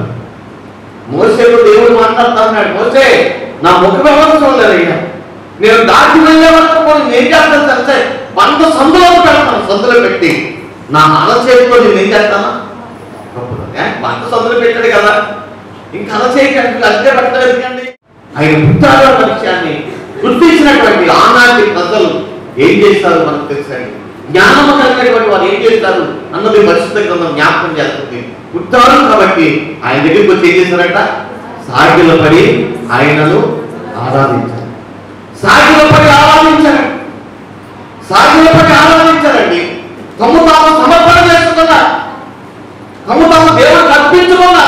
మోసేతో దేవుడు మాట్లాడుతా ఉన్నాడు. మోసే నా ముఖం ఎవరు చూడలేదయ్యా, నేను దాటి వెళ్ళే వరకు కూడా నేను ఏం చేస్తాను తెలిసే బండ సందులో పెడతాను. సందులో పెట్టి నా అరచేతితో నేను ఏం చేస్తానా? బండ సందులో పెట్టాడు కదా, ఇంకా అరచేయకండి, అదే పెట్టలేదండి. ఆయన పుట్టాడు అన్న విషయాన్ని గుర్తించినటువంటి ఆనాటి ప్రజలు ఏం చేస్తారు మనకు తెలుసండి. జ్ఞానము కలిగినటువంటి వారు ఏం చేస్తారు అన్నది పరిశుద్ధ గ్రంథం జ్ఞాపకం చేస్తుంది. పుట్టాడు కాబట్టి ఆయన దగ్గరికి వచ్చి ఏం చేశారంట? సాగిల పడి ఆయనను ఆరాధించారు. సాగిల పడి ఆరాధించారండి. తమ తాము సమర్పణ చేసుకున్నా, తమ తాము దేవుడికి అర్పించుకున్నా.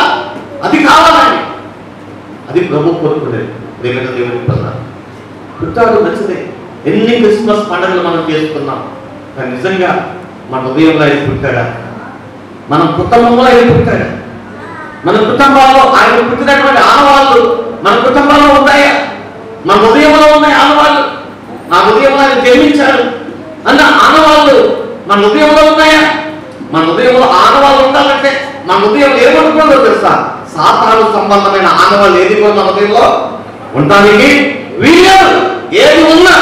అది కావాలండి, అది ప్రభు కోరుకునేది. దేవుని పిల్లలు, పుట్టాడు మంచిదే. ఎన్ని క్రిస్మస్ పండుగలు మనం చేసుకున్నాం, కానీ నిజంగా మన హృదయంలో ఆయన పుట్టాడా? మన కుటుంబంలో ఆయన పుట్టాడా? మన కుటుంబాల్లో ఆయన పుట్టినటువంటి ఆనవాళ్ళు మన కుటుంబంలో ఉన్నాయా? మన హృదయంలో ఉన్నాయి ఆనవాళ్ళు. నా హృదయంలో ఆయన జన్మించాడు అన్న ఆనవాళ్ళు మన హృదయంలో ఉన్నాయా? మన హృదయంలో ఆనవాళ్ళు ఉండాలంటే మన హృదయంలో ఏమనుకోదో తెలుసా? సాతాను సంబంధమైన ఆనవాళ్ళు ఏది కూడా మన హృదయంలో ఉండడానికి వీలేదు. ఏది ఉన్నా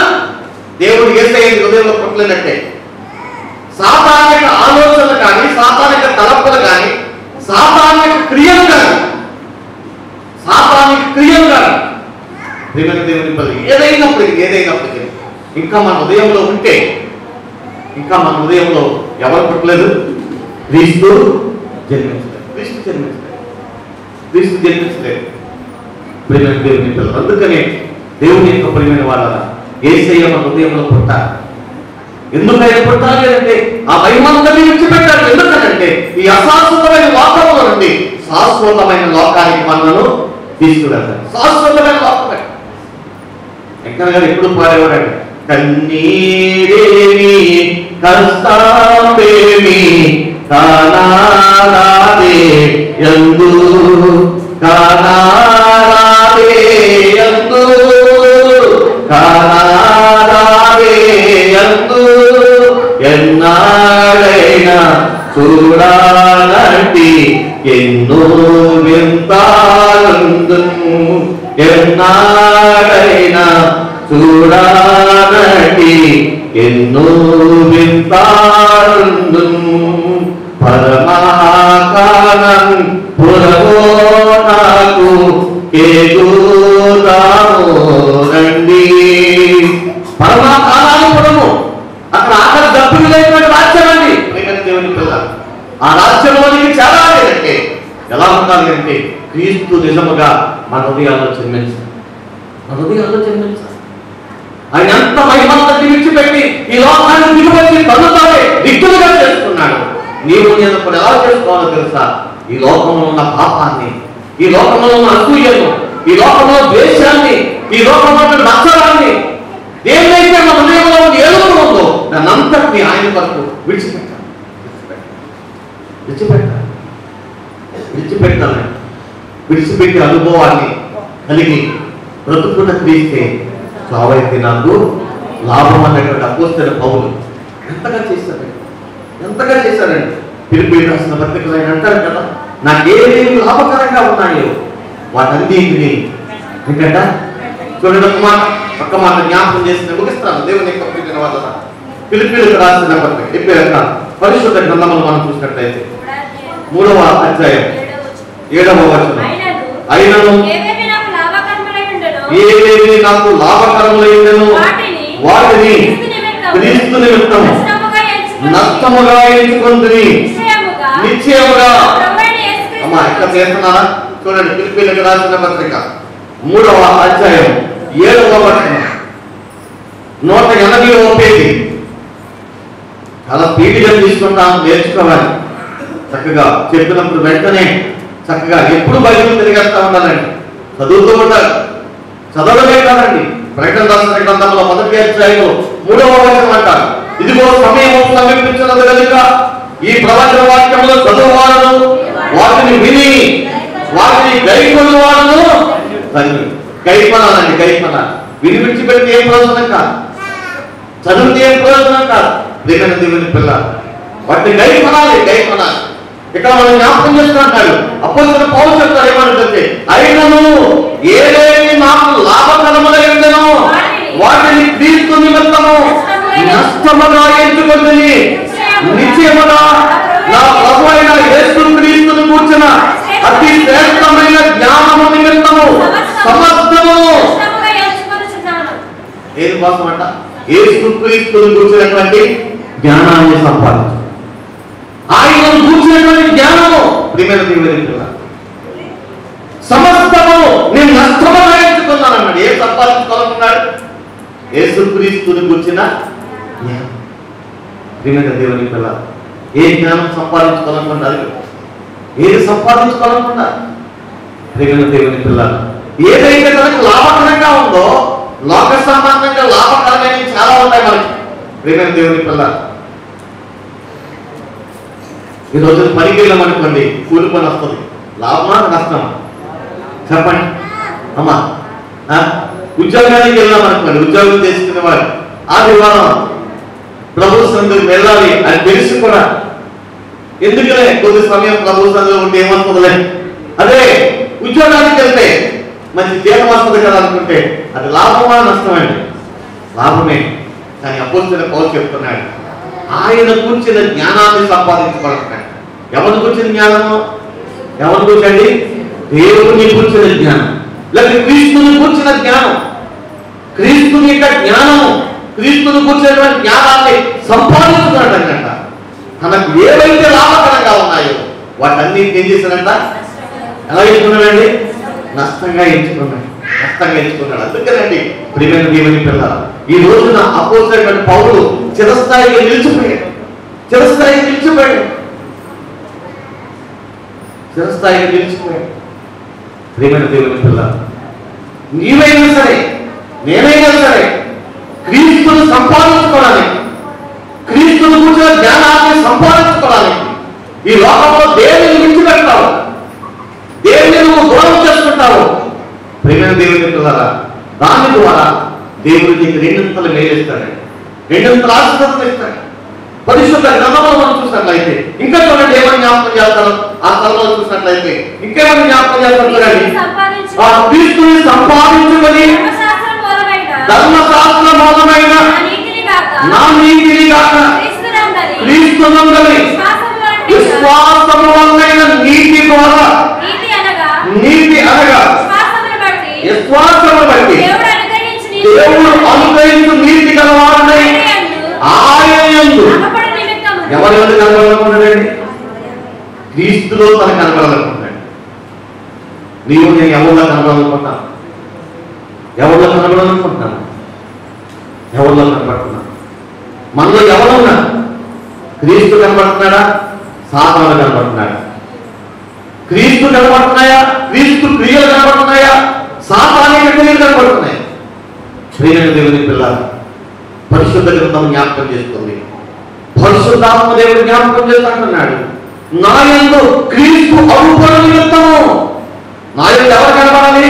దేవుడు యేసయ్య హృదయంలో పుట్టలేదంటే సాతానిక ఆలోచనలు కానీ, సాతానిక తలపులు కానీ, సాతానిక క్రియలు కానీ, దేవుని పల్లి ఏదైనప్పటికీ ఇంకా మన హృదయంలో ఉంటే, ఇంకా మన హృదయంలో ఎవరు పుట్టలేదు? క్రీస్తు జన్మించలేదు. దేవుని పిల్లలు. అందుకనే దేవుని యొక్క ప్రియమైన వాళ్ళ యేసయ్య మన హృదయంలో పుట్టాలి. ఎందుకైనా పుట్టాలి అంటే ఆ మహిమంతని విడిచిపెట్టాలి. ఎందుకంటే ఈ అశాశ్వతమైన లోకంలో నుండి శాశ్వతమైన లోకానికి మనను తీసుకువెళ్తారు. శాశ్వతమైన లోకమే. వెంకన్న గారు ఎప్పుడు పాడేవాడండి, కన్నీరేమి కష్టామేమి కానారాదే యందు కానారాదే యందు కానారాదే యందు ఎన్నాడైనా చూడాలంటి ఎన్నో వింతాలుందును ఎన్నాడైనా చూడాలంటి ఎన్నో వింతాలుందును పరమాకాలం పురవో నాకు కేగుదాము రండి. పరమాకాలాపురము అక్కడ ఆఖరి దప్పులు లేనటువంటి రాజ్యం అండి. దేవుని పిల్ల ఆ రాజ్యంలోనికి చేరాలంటే ఎలా ఉండాలి అంటే క్రీస్తు నిజముగా మన హృదయాల్లో జన్మించాలి. ఆయన ఎంత మహిమంతటి విడిచిపెట్టి ఈ లోకాన్ని దిగుబడి తనుతానే దిక్కులుగా చేసుకున్నాడు. నీవు నేను ఇప్పుడు ఎలా చేసుకోవాలో తెలుసా? ఈ లోకంలో ఉన్న పాపాన్ని, ఈ లోకంలో ఉన్న అసూయను, ఈ లోకంలో ద్వేషాన్ని, ఈ లోకంలో ఉన్న నచ్చడాన్ని, దేన్నైతే మన హృదయంలో ఏలుగు ఉందో దాన్ని అంతటిని ఆయన వరకు విడిచిపెట్టే అనుభవాన్ని కలిగి బ్రతుకున్న క్రీస్తే చావైతే నాకు లాభం అన్నటువంటి అపోస్తలుడైన పౌలు ఎంతగా చేశాడండి. ఫిలిప్పీయులకు రాసిన పత్రికలో ఆయన అంటారు కదా, నాకేమేమి లాభకరంగా ఉన్నాయో వాటన్నింటినీ ఎందుకంట చూడండి. ఒక్క మాట జ్ఞాపకం చేసి ముగిస్తాను. దేవుని యొక్క ప్రియమైన వాళ్ళ ఫిలిప్పీయులకు రాసిన పత్రిక చెప్పాక పరిశుద్ధ గ్రంథములు మనం చూసినట్లయితే 3వ అధ్యాయం 7వ వచనం, అయినను ఏవేవి నాకు లాభకరములైనను వాటిని క్రీస్తు నిమిత్తము నష్టముగా ఎంచుకొంటిని నిశ్చయముగా. అమ్మా ఇక్కడ చేస్తున్నారా? చూడండి ఫిలిప్పీయులకు రాసిన పత్రిక 3వ అధ్యాయం 7వ వచనం 180వ పేజీ. చాలా స్పీడ్గా తీసుకుంటాం, నేర్చుకోవాలి. చక్కగా చెప్పినప్పుడు వెంటనే చక్కగా ఎప్పుడు బైబిల్ తిరిగేస్తా ఉండాలండి. చదువుతూ ఉండాలి. చదవడమే కాదండి. ప్రకటన రాసిన గ్రంథంలో 1వ అధ్యాయంలో 3వ వచనం అంటారు, ఇదిగో సమయము సమీపించినది కనుక ఈ ప్రవచన వాక్యములో చదువువాలను వాటిని విని వాటిని గైకొనువాలను గైపనాలండి. విని విడిచిపెట్టి ఏం ప్రయోజనం కాదు, చదివితే ఏం ప్రయోజనం కాదు. దేవుని పిల్ల వాటిని గైపనాలి. ఇక్కడ మనం జ్ఞాపకం చేస్తున్నట్టు అపోస్తలుడైన పౌలు చెప్తారు ఏమంటే, అయినను ఏదేమి నాకు లాభకరములైనను వాటిని క్రీస్తు నిమిత్తము నష్టముగా ఎంచుకొంటిని నిశ్చయముగా నా ప్రభువైన యేసు క్రీస్తును కూర్చున్న అతి శ్రేష్టమైన జ్ఞానము నిమిత్తము సమస్తము ఏది కోసం అంట? యేసు క్రీస్తును కూర్చున్నటువంటి జ్ఞానాన్ని సంపాదించు. ఆయన కూర్చున్నటువంటి జ్ఞానము ప్రియమైన దేవుని పిల్ల సమస్తము నేను నష్టముగా ఎంచుకున్నానన్నాడు. ఏం సంపాదించుకోవాలనుకున్నాడు? యేసుక్రీస్తుని కూర్చిన జ్ఞానం. ప్రియమైన దేవుని పిల్ల ఏ జ్ఞానం సంపాదించుకోవాలనుకున్నారు? ఏది సంపాదించుకోవాలనుకున్నారు? ప్రియమైన దేవుని పిల్ల ఏదైతే మనకు లాభకరంగా ఉందో, లోక సంబంధంగా లాభకరమైనవి చాలా ఉంటాయి మనకి. ప్రియమైన దేవుని పిల్ల ఈ రోజు పనికి వెళ్ళామనుకోండి, కూలి పని వస్తుంది. లాభమా నష్టమా చెప్పండి? అమ్మా ఉద్యోగానికి వెళ్ళాం అనుకోండి, ఉద్యోగం చేసుకునేవాడు ఆదివారం ప్రభు సన్నిధికి వెళ్ళాలి అని తెలిసి కూడా ఎందుకులే కొద్ది సమయం ప్రభు సన్నిధిలో ఉంటే ఏమవుతుందిలే, అదే ఉద్యోగానికి వెళ్తే మంచి జీతం వస్తుంది కదా అనుకుంటే అది లాభమా నష్టమండి? లాభమే. కానీ అపోస్తలుడైన పౌలు చెప్తున్నాడు, ఆయన కూర్చిన జ్ఞానాన్ని సంపాదించుకోవడం. ఎవరిని కూర్చిన జ్ఞానము? ఎవరిని కూర్చండి? దేవుని కూర్చిన జ్ఞానం, లేకపోతే క్రీస్తుని కూర్చిన జ్ఞానం. క్రీస్తుని యొక్క జ్ఞానము, క్రీస్తుని కూర్చున్నటువంటి జ్ఞానాన్ని సంపాదించుకున్నాడంట. తనకు ఏవైతే లాభకరంగా ఉన్నాయో వాటన్నిటిని ఏం చేశాడంట? ఎలా ఎంచుకున్నాడండి? నష్టంగా ఎంచుకున్నాడు. నష్టంగా ఎంచుకున్నాడు. అందుకేనండి ప్రియమైన దేవుని పిల్లలు, ఈ రోజున అపోస్తలుడైన పౌలు చిరస్థాయిగా నిలిచిపోయాడు. చిరస్థాయిగా నిలిచిపోయాడు. చిరస్థాయిగా నిలిచిపోయాడు. ప్రియమైన దేవుని పిల్లలు, నీవైనా సరే నేనైనా సరే క్రీస్తును సంపాదించుకోవడానికి, క్రీస్తును కూర్చున్న జ్ఞానాన్ని సంపాదించుకోవడానికి ఈ లోకంలో దేనిని విడిచిపెడతావు, దేనిని నువ్వు దూరం చేసుకుంటావు. ప్రియమైన దేవుని పిల్లరా, దాని ద్వారా దేవుడు నీకు రెండింతలు మేలిస్తాడు, రెండింతలు ఆశీర్వాదం ఇస్తాడు. పరిశుద్ధ గ్రంథంలో మనం చూసినట్లయితే ఇంకా చూడండి ఏమని జ్ఞాపకం చేస్తారు. ఆ స్థలంలో చూసినట్లయితే ఇంకేమని జ్ఞాపకం చేస్తారు చూడండి. ఆ క్రీస్తుని సంపాదించుకొని ధర్మశాస్త్ర మూలమైన నా నీతిని కాక క్రీస్తునందలి విశ్వాసము వలన నీతి ద్వారా, నీతి అనగా విశ్వాసము బట్టి దేవుడు అనుగ్రహించు నీతి గలవాడై ఆయన యందు ఎవరి వల్ల కనబడాలనుకుంటాడండి? క్రీస్తులో తన కనబడాలనుకుంటాడు. నీవు నేను ఎవరిలో కనబడాలనుకుంటాను? ఎవరిలో కనబడాలనుకుంటున్నాను? ఎవరిలో కనబడుతున్నాను? మనలో ఎవరున్నా? క్రీస్తు కనబడుతున్నాడా? సాతాను కనబడుతున్నాడా? క్రీస్తు కనబడుతున్నాయా? క్రీస్తు క్రియలు కనబడుతున్నాయా? సాతాను క్రియలు కనబడుతున్నాయి. ప్రియమైన దేవుని పిల్లలు, పరిశుద్ధ గ్రంథం జ్ఞాపకం చేస్తుంది. పరిశుద్ధాత్మ దేవుడు జ్ఞాపకం చేస్తున్నాడు, నా యందు క్రీస్తు అరుపణ నిమిత్తము. నా యందు ఎవరు కనబడాలి?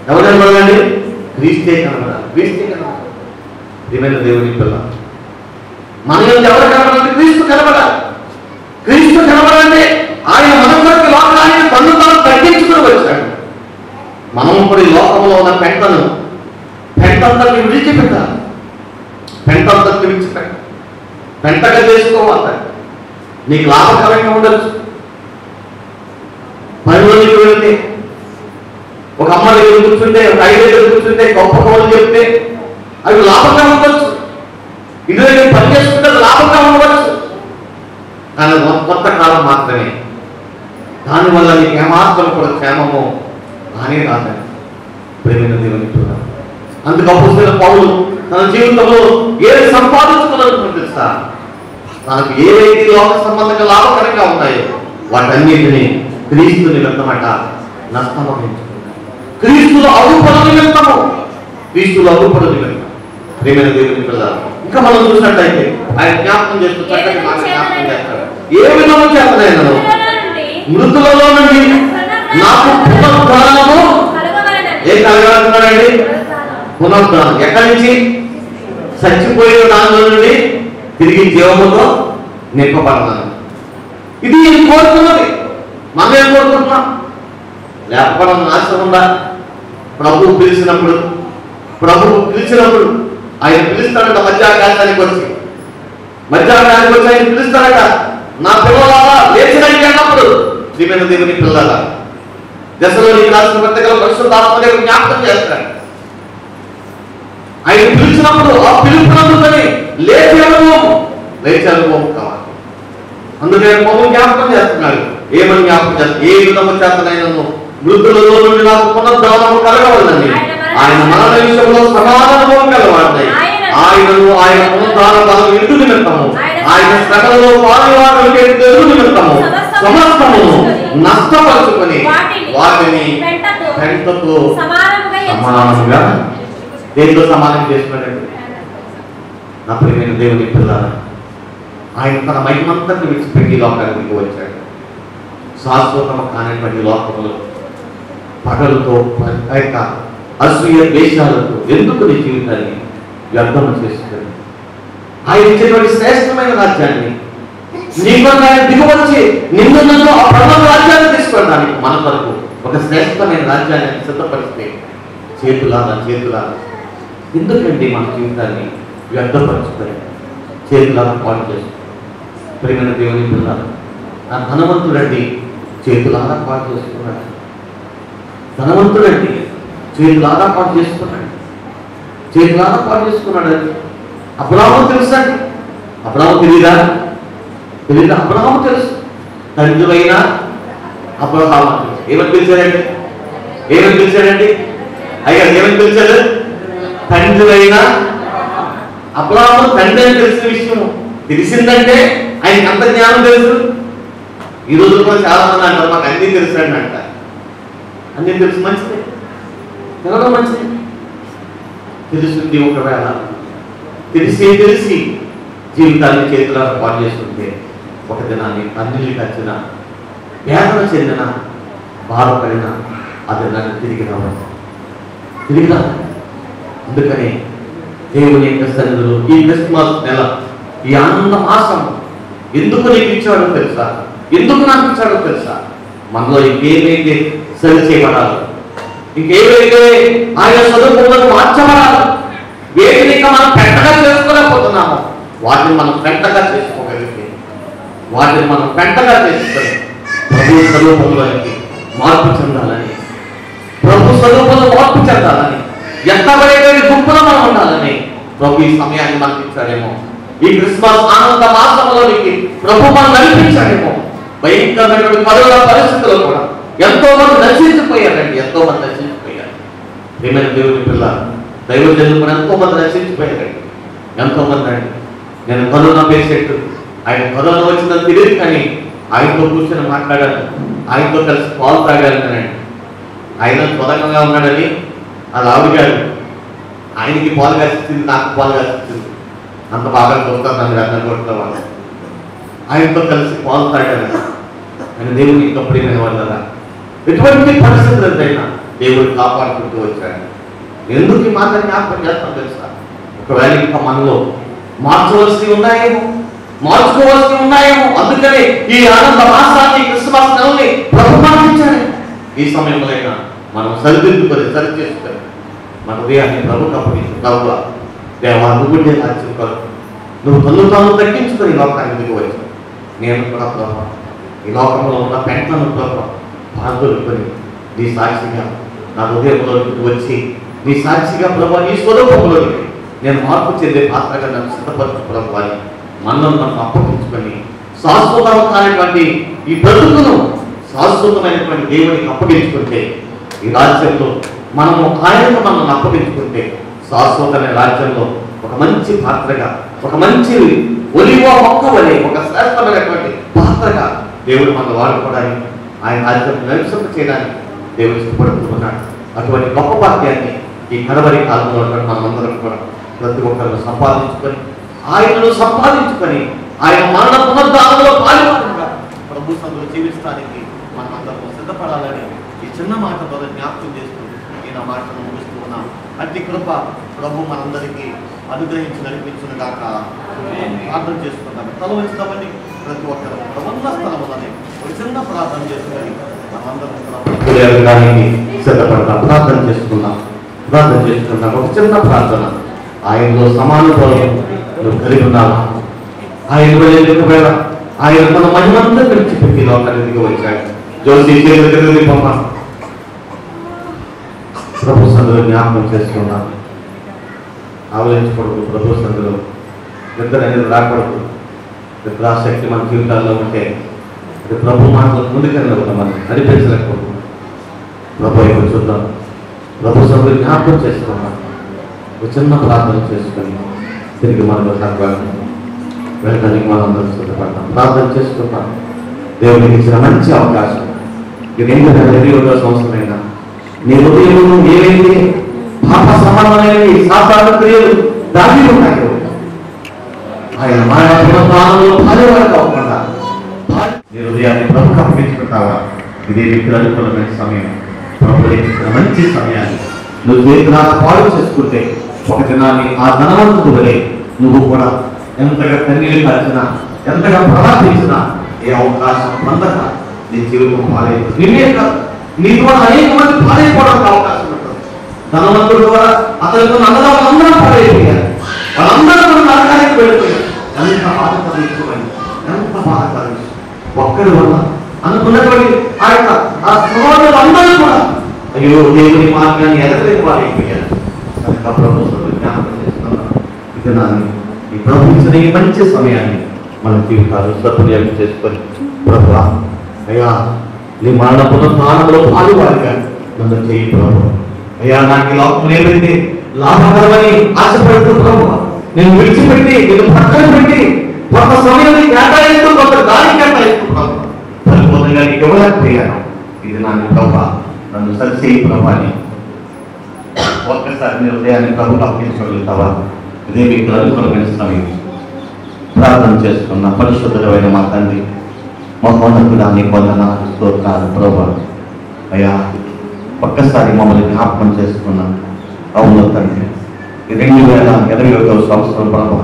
ఎవరు కనబడాలి? క్రీస్తే కనబడాలి. క్రీస్తే కనబడాలి. ప్రియమైన దేవుని పిల్లలు, మన యందు ఎవరు కనబడాలి? క్రీస్తు కనబడాలి. క్రీస్తు కనబడాలంటే ఆయన మన కొరకు లోకాన్ని తను తాను తగ్గించుకుని వచ్చాడు. మనం ఇప్పుడు ఈ లోకంలో ఉన్న పెంటంతటిని విడిచిపెట్టాలి. పెంటంతటిని విడిచిపెట్టాలి. పెంటగా చేసుకోవాలి. నీకు లాభకరంగా ఉండొచ్చు. పనిలోకి వెళ్తే ఒక అమ్మ దగ్గర కూర్చుంటే, ఒక ఐదు దగ్గర కూర్చుంటే, గొప్ప కవులు చెప్తే అవి లాభంగా ఉండొచ్చు. ఇది దగ్గర పని చేసుకుంటే లాభంగా ఉండవచ్చు. కానీ కొంత కాలం మాత్రమే. దానివల్ల నీకు ఏమాత్రం కూడా క్షేమము కానీ రాదండి. ప్రేమైన దేవుని పిల్లలు, అందుకు అపోస్తలుడైన పౌలు తన జీవితంలో ఏది సంపాదించుకోవాలనుకుంటున్నాడు తెలుసా? తనకు ఏవైతే లోక సంబంధంగా లాభకరంగా ఉన్నాయో వాటన్నిటిని క్రీస్తు నిమిత్తమట నష్టం వహించుకున్నాడు. క్రీస్తులో అరుపణ నిమిత్తము, క్రీస్తులో అరుపణ నిమిత్తం. ప్రేమైన దేవుని పిల్లలు, ఇంకా మనం చూసినట్లయితే ఆయన జ్ఞాపకం చేస్తూ చక్కటి మాట జ్ఞాపకం చేస్తాడు. ఏ విధంగా చేస్తున్నాను? మృతులలో నుండి నాకు పునరుద్ధానము ఏం కలగాలంటున్నాడండి? పునరుద్ధానం. ఎక్కడి నుంచి? చచ్చిపోయిన దానిలో నుండి తిరిగి జీవముతో నింపబడతాను. ఇది నేను కోరుతున్నది. మనం ఏం కోరుకుంటున్నాం? లేకపోవడం నాశనం ఉందా? ప్రభువు పిలిచినప్పుడు ఆయన పిలుస్తాడట మధ్యాకాశానికి వచ్చి ఆయన పిలుస్తాడట, నా పిల్లలారా లేచినండి అన్నప్పుడు. శ్రీమైన దేవుని పిల్లల దశలోని రాసిన పత్రికలో పరిశుద్ధాత్మ దేవుడు జ్ఞాపకం చేస్తాడు. ఆయన పిలిచినప్పుడు ఆ పిలుపునందుకని లేచి అనుభవం కావాలి. అందుకే పౌలు జ్ఞాపకం చేస్తున్నాడు. ఏమని జ్ఞాపకం చేస్తాడు? ఏ విధము చేతనైనను మృతులలో నుండి నాకు పునరుద్ధానము కలగవలనని ఆయన మరణ విషయంలో సమాధానము కలవాడై ఆయనను ఆయన పునరుద్ధాన బలం ఎందుకు నిమిత్తము ఆయన శ్రమలలో పాలువారులకు ఎందుకు నిమిత్తము సమస్తమును నష్టపరుచుకొని వాటిని పెంటతో సమానంగా దేనితో సమానం చేసుకున్నాడండి? నా ప్రియమైన దేవుని పిల్లలారా, ఆయన తన మహిమంతటిని విడిచిపెట్టి లోకానికి వచ్చాడు. శాశ్వతము కానిటువంటి లోకంలో పగలతో ఆ యొక్క అసూయ ద్వేషాలతో ఎందుకు నీ జీవితాన్ని వ్యర్థం చేసుకొని ఆయన ఇచ్చినటువంటి శ్రేష్టమైన రాజ్యాన్ని నీకు ఆయన దిగువచ్చి నిన్ను నన్ను ఆ పరమ రాజ్యాన్ని తీసుకోవడానికి మన వరకు ఒక శ్రేష్టమైన రాజ్యాన్ని సిద్ధపరిస్తే చేతులారా ఎందుకండి మన జీవితాన్ని వ్యర్థపరుచుకొని చేతులారా పాటు చేసుకుంటాం. ప్రియమైన దేవుని పిల్లలు, ఆ ధనవంతుడండి చేతులారా పాటు చేసుకున్నాడు. ధనవంతుడండి చేతులారా పాటు చేసుకున్నాడు. చేతులారా పాటు చేసుకున్నాడండి. అబ్రాహాము తెలుసండి. అబ్రాహాము తెలీదా? అబ్రాహాము తెలుసు. తండ్రివైన అబ్రాహాము తెలుసు. ఏమని పిలిచాడండి? అయ్యా ఏమని పిలిచాడు? తండ్రివైన అబ్రాహాము తండ్రి అని తెలిసిన విషయం తెలిసిందంటే ఆయనకి అంత జ్ఞానం తెలుసు. ఈ రోజు కూడా చాలా మంది అంటారు మాకు అన్నీ తెలుసు అండి అంట. అన్నీ తెలుసు, మంచిదే, తెలవడం మంచిదే. తెలుసుంది ఒకవేళ తెలిసి జీవితాన్ని చేతులారా పాటు చేసుకుంటే ఒక దినాన్ని అన్నిళ్ళు వచ్చిన వేదన చెందిన బాధపడిన ఆ దినాన్ని తిరిగి రావాలి. అందుకని దేవుని యొక్క సన్నిధిలో ఈ క్రిస్మస్ నెల, ఈ ఆనంద మాసం ఎందుకు నీకు ఇచ్చాడో తెలుసా? ఎందుకు నాకు ఇచ్చాడో తెలుసా? మనలో ఇంకేమైతే సరి చేయబడాలి, ఇంకేమైతే ఆయన స్వరూపంలో మార్చబడాలి, వేటిని మనం పెంటగా చేసుకోలేకపోతున్నామో వాటిని మనం పెంటగా చేసుకోగలిగితే, వాటిని మనం పెంటగా చేసుకొని ప్రభు స్వరూపంలోనికి మార్పు చెందాలని, ప్రభు స్వరూపంలో మార్పు చెందాలని, ఎత్తబడేటువంటి గుంపులో మనం ఉండాలని ప్రభు ఈ సమయాన్ని మనకి ఇచ్చాడేమో. ఈ క్రిస్మస్ ఆనంద మాసంలోనికి ప్రభు మనం నడిపించాడేమో. భయంకరమైన కరోనా పరిస్థితుల్లో కూడా ఎంతో మంది నశించిపోయారండి. ప్రియమైన దేవుని పిల్ల దైవజనులు కూడా ఎంతో మంది నశించిపోయారండి. ఎంతో మంది అండి. నేను కరోనా పేషెంట్, ఆయన కరోనా వచ్చిందని తెలియదు కానీ ఆయనతో కూర్చొని మాట్లాడాను, ఆయనతో కలిసి పాలు తాగానండి. ఆయన స్వతంగా ఉన్నాడని అది ఆవిగాడు. ఆయనకి పాలు కాసిచ్చింది, నాకు పాలు కాసిచ్చింది. అంత బాగా చూస్తాను నన్ను అర్థం కొట్టుకోవాలి. ఆయనతో కలిసి పాలు తాగాను. ఆయన దేవుని ఇంకప్పుడైన వాళ్ళరా ఎటువంటి పరిస్థితులైనా దేవుడు కాపాడుకుంటూ వచ్చాడు. ఎందుకు ఈ మాట జ్ఞాపకం చేస్తాం తెలుసా? ఒకవేళ ఇంకా మనలో మార్చుకోవాల్సి ఉన్నాయేమో. అందుకని ఈ ఆనంద మాసాన్ని, క్రిస్మస్ నెలని ప్రభు మార్చాడు. ఈ సమయంలో అయినా మనం సరిదిద్దుకొని సరి చేసుకొని మన హృదయాన్ని ప్రభుకు అప్పగించు. దేవా నువ్వు రాజ్యం కొరకు నువ్వు తాను తగ్గించుకొని ఈ లోకానికి దిగి వచ్చావు. నేను కూడా ప్రభు ఈ లోకంలో ఉన్న పెంటను ప్రభు పాల్గొనుకొని నీ సాక్షిగా నా హృదయంలోకి వచ్చి నీ సాక్షిగా ప్రభు నీ స్వరూపంలోకి నేను మార్పు చెందే పాత్రగా నన్ను సిద్ధపరచు ప్రభు అని మనల్ని నన్ను అప్పగించుకొని శాశ్వతమైనటువంటి ఈ బ్రతుకును శాశ్వతమైనటువంటి దేవునికి అప్పగించుకుంటే ఈ రాజ్యంలో మనము ఆయనకు మనల్ని అప్పగించుకుంటే శాశ్వతమైన రాజ్యంలో ఒక మంచి పాత్రగా, ఒక మంచి ఒలివ మొక్క వలె ఒక శ్రేష్టమైనటువంటి పాత్రగా దేవుడు మనం వాడుకోవడానికి, ఆయన రాజ్యం నిరీక్షణ చేయడానికి దేవుడు ఇష్టపడుతున్నాడు. అటువంటి గొప్ప భాగ్యాన్ని ఈ కడవరి కాలంలో మనమందరం కూడా ప్రతి ఒక్కరు సంపాదించుకొని ఆయన మరణ పునరుద్ధానంలో పాల్గొనగా ప్రభు సందులో జీవించడానికి మనమందరం సిద్ధపడాలని ఈ చిన్న మాట ద్వారా జ్ఞాపకం చేసుకుంటూ నేను ఆ మాటను ముగిస్తూ ఉన్నాను. అట్టి కృప ప్రభు మనందరికీ అనుగ్రహించి నడిపించును గాక. ప్రార్థన చేసుకుంటాం. తల వచ్చినామని ప్రతి ఒక్కరు ప్రబంధ స్థలములని ఒక చిన్న ప్రార్థన చేసుకొని మనమందరం సిద్ధపడతాం. ప్రార్థన చేసుకుందాం. ఒక చిన్న ప్రార్థన. ఆయనలో సమానుభవం నువ్వు కలిగి ఉన్నావా? ఆయన వెళ్ళకపోయినా ఆయన తన మహిమంతా విడిచిపెట్టి లోకానికి వచ్చాడు. జోసి చేతులు పంప ప్రభు సందులో జ్ఞాపకం చేసుకున్నాను. ఆలోచించకూడదు. ప్రభు సందులో నిద్ర అనేది రాకూడదు. నిద్రాశక్తి మన జీవితాల్లో ఉంటే అది ప్రభు మాటలు ముందుకెళ్ళకూడదు, మనం నడిపించలేకూడదు. ప్రభు ఇప్పుడు చూద్దాం. ప్రభు సందులో జ్ఞాపకం చేసుకున్నాను. ఒక చిన్న ప్రార్థన చేసుకొని తిరిగి మనలో సర్వాన్ని వెళ్ళడానికి మనందరం సిద్ధపడతాం. ప్రార్థన చేసుకుంటాం. దేవునికి ఇచ్చిన మంచి అవకాశం. ఇది ఎందుకంటే 21వ సంవత్సరమైనా నీ హృదయంలో ఏవైతే పాప సమానమైనవి సాధారణ క్రియలు దాగి ఉన్నాయో ఆయన మరణ పునరుద్ధానంలో భార్యవారు కాకుండా నీ హృదయాన్ని ప్రభుకు అప్పగించుకుంటావా? ఇదే వ్యక్తులు అనుకూలమైన సమయం. ప్రభు ఇచ్చిన మంచి సమయాన్ని నువ్వు చేతులా పాలు చేసుకుంటే ఒక దినాన్ని ఆ ధనవంతుడు వలె నువ్వు కూడా ఎంతగా కన్నీళ్ళు కాల్చినా ఎంతగా ప్రవర్తించినా ఏ అవకాశం పొందక నీ జీవితం పాలైపోతుంది. నిన్నే కాదు, నీ ద్వారా అనేక మంది పాలైపోవడానికి అవకాశం ఉంటుంది. ధనవంతుడు ద్వారా అతనితో అందరూ పాలైపోయారు. వాళ్ళందరూ మన నరకానికి వెళ్ళిపోయారు. ఎంత బాధపడింది, ఎంత బాధపడింది. ఒక్కడి వల్ల అనుకున్నటువంటి ఆ సహోదరులు అందరూ కూడా అయ్యో దేవుని మార్గాన్ని ఎదగలేని వారైపోయారు. కనుక ప్రభుత్వం జ్ఞాపకం చేస్తున్నాం. ఇది నాన్ని ఈ ప్రభుత్వం ఈ మంచి సమయాన్ని మన జీవితాలు సద్వినియోగం చేసుకొని ప్రభువా అయ్యా నీ మరణ పునరుత్థానంలో పాలువారిగా నన్ను చేయి ప్రభు. అయ్యా నాకు ఈ లోకం ఏమైంది లాభకరమని ఆశపడుతూ ప్రభు నేను విడిచిపెట్టి నేను పక్కన పెట్టి కొంత సమయాన్ని కేటాయిస్తూ కొంత దారి కేటాయిస్తూ ప్రభు పరిపూర్ణంగా నీకు ఇవ్వలేకపోయాను. ఇది నాకు ప్రభు నన్ను సరిచేయి ప్రభు అని ఒక్కసారి నీ హృదయాన్ని ప్రభుకు అప్పగించగలుగుతావా? ఇదే మీకు అనుకూలమైన సమయం. ప్రార్థన చేసుకున్న పరిశుద్ధమైన మా తండ్రి మహోన్నతుడా నీ వందనాలు స్తోత్రాలు ప్రభు. అయ్యా ఒక్కసారి మమ్మల్ని జ్ఞాపకం చేసుకున్నాం. అవును తండ్రి 2021వ సంవత్సరం ప్రభు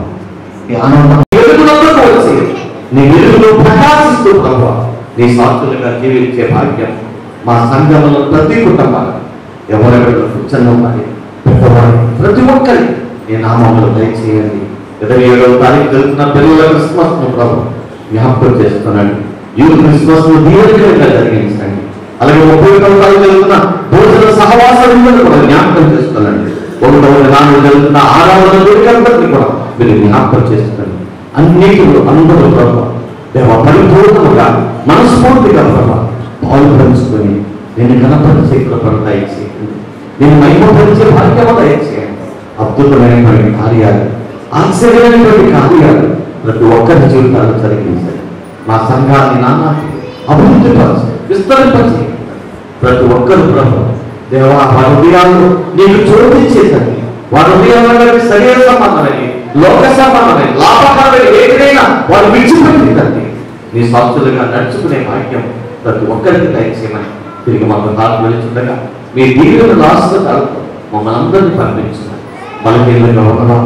ఈ ఆనందం వెలుగులతో వచ్చి నీ వెలుగులో ప్రకాశిస్తూ ప్రభు నీ సాక్షులుగా జీవించే భాగ్యం మా సంఘంలో ప్రతి కుటుంబాన్ని ఎవరెవరు చిన్నవారి పెద్దవారి ప్రతి ఒక్కరి నీ నామంలో దయచేయండి. 27వ తారీఖు జరుగుతున్న పిల్లల క్రిస్మస్ ను ప్రభు జ్ఞాపకం చేస్తున్నాడు. యూత్ క్రిస్మస్ ను దీవెనకరంగా జరిగించండి. అలాగే 31వ తారీఖు జరుగుతున్న భోజన సహవాస విందును కూడా జ్ఞాపకం చేస్తున్నాడు. 1వ దినాన్ని జరుగుతున్న ఆరాధన వేడుకలందరినీ కూడా మీరు జ్ఞాపకం చేస్తున్నాడు. అన్నిటిలో అందరూ ప్రభు దేవ పరిపూర్ణముగా మనస్ఫూర్తిగా ప్రభు పాలు పంచుకొని నేను గణపరిచే కృపను దయచేయండి. నేను మహిమపరిచే భాగ్యము దయచేయండి. అద్భుతమైనటువంటి కార్యాలు ఆశ్చర్యమైనటువంటి కార్యాలు ప్రతి ఒక్కరి జీవితాలు జరిగించండి. మా సంఘాన్ని నానాటి అభివృద్ధి పరచండి, విస్తరింపచేయండి. ప్రతి ఒక్కరు ప్రభు దేవా వారి హృదయాల్లో నీకు చోటించేసండి. వారి హృదయాల్లో శరీర సంబంధమైన లోక సంబంధమైన లాభకరమైన ఏదైనా వారు విడిచిపెట్టిందండి. నీ సాక్షులుగా నడుచుకునే భాగ్యం ప్రతి ఒక్కరికి దయచేయమని తిరిగి మాకు తాను వెళుతుండగా మీ దీవులను రాష్ట్రాలతో మమ్మల్ని అందరినీ పంపించున్నాం. బలహీనంగా ఉన్నవా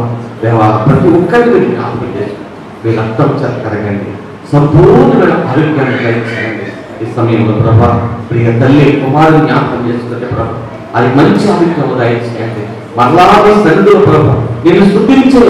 దేవా ప్రతి ఒక్కరికి జ్ఞాపకం చేసి మీ రక్తం కరగండి. సంపూర్ణమైన ఆరోగ్యాన్ని దయచేయండి. ఈ సమయంలో ప్రభా ప్రియ తల్లి కుమారుని జ్ఞాపకం చేసుకుంటే ప్రభా అది మంచి ఆరోగ్యం దయచేయండి. మరలా తండ్రులు ప్రభా నేను స్తుతించే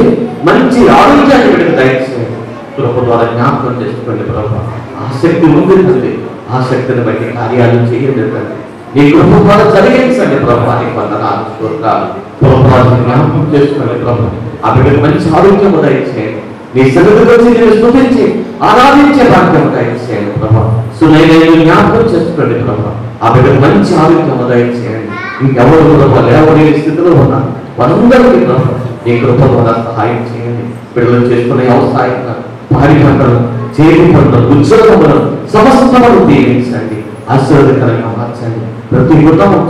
మంచి ఆరోగ్యాన్ని వీడికి దయచేయండి. కృప ద్వారా జ్ఞాపకం చేసుకోండి ప్రభా. ఆసక్తి ఉంది తండ్రి, ఆ శక్తిని బట్టి కార్యాలు చేయండి తండ్రి. నీ కృప ద్వారా జరిగించండి ప్రభా. నీ వందనాలు స్తోత్రాలు ప్రభుత్వాన్ని జ్ఞాపకం చేసుకోండి ప్రభా. ఆ బిడ్డకు మంచి ఆరోగ్యం దయచేయండి. నీ సన్నిధికి వచ్చి నేను స్తుతించి ఆరాధించే భాగ్యం దయచేయండి ప్రభా. సునైన జ్ఞాపకం చేసుకోండి ప్రభా. ఆ బిడ్డకు మంచి ఆరోగ్యం దయచేయండి. ఇంకెవరు ప్రభా లేవలేని స్థితిలో ఉన్నారు వారందరికీ ప్రభా నీ కృప ద్వారా సహాయం చేయండి. బిడ్డలు చేసుకునే వ్యవసాయం భారీ పంటలు చేతి పంటలు ఉద్యోగములను సమస్తమును దీవించండి. ఆశీర్వాదకరంగా మార్చండి. ప్రతి కుటుంబం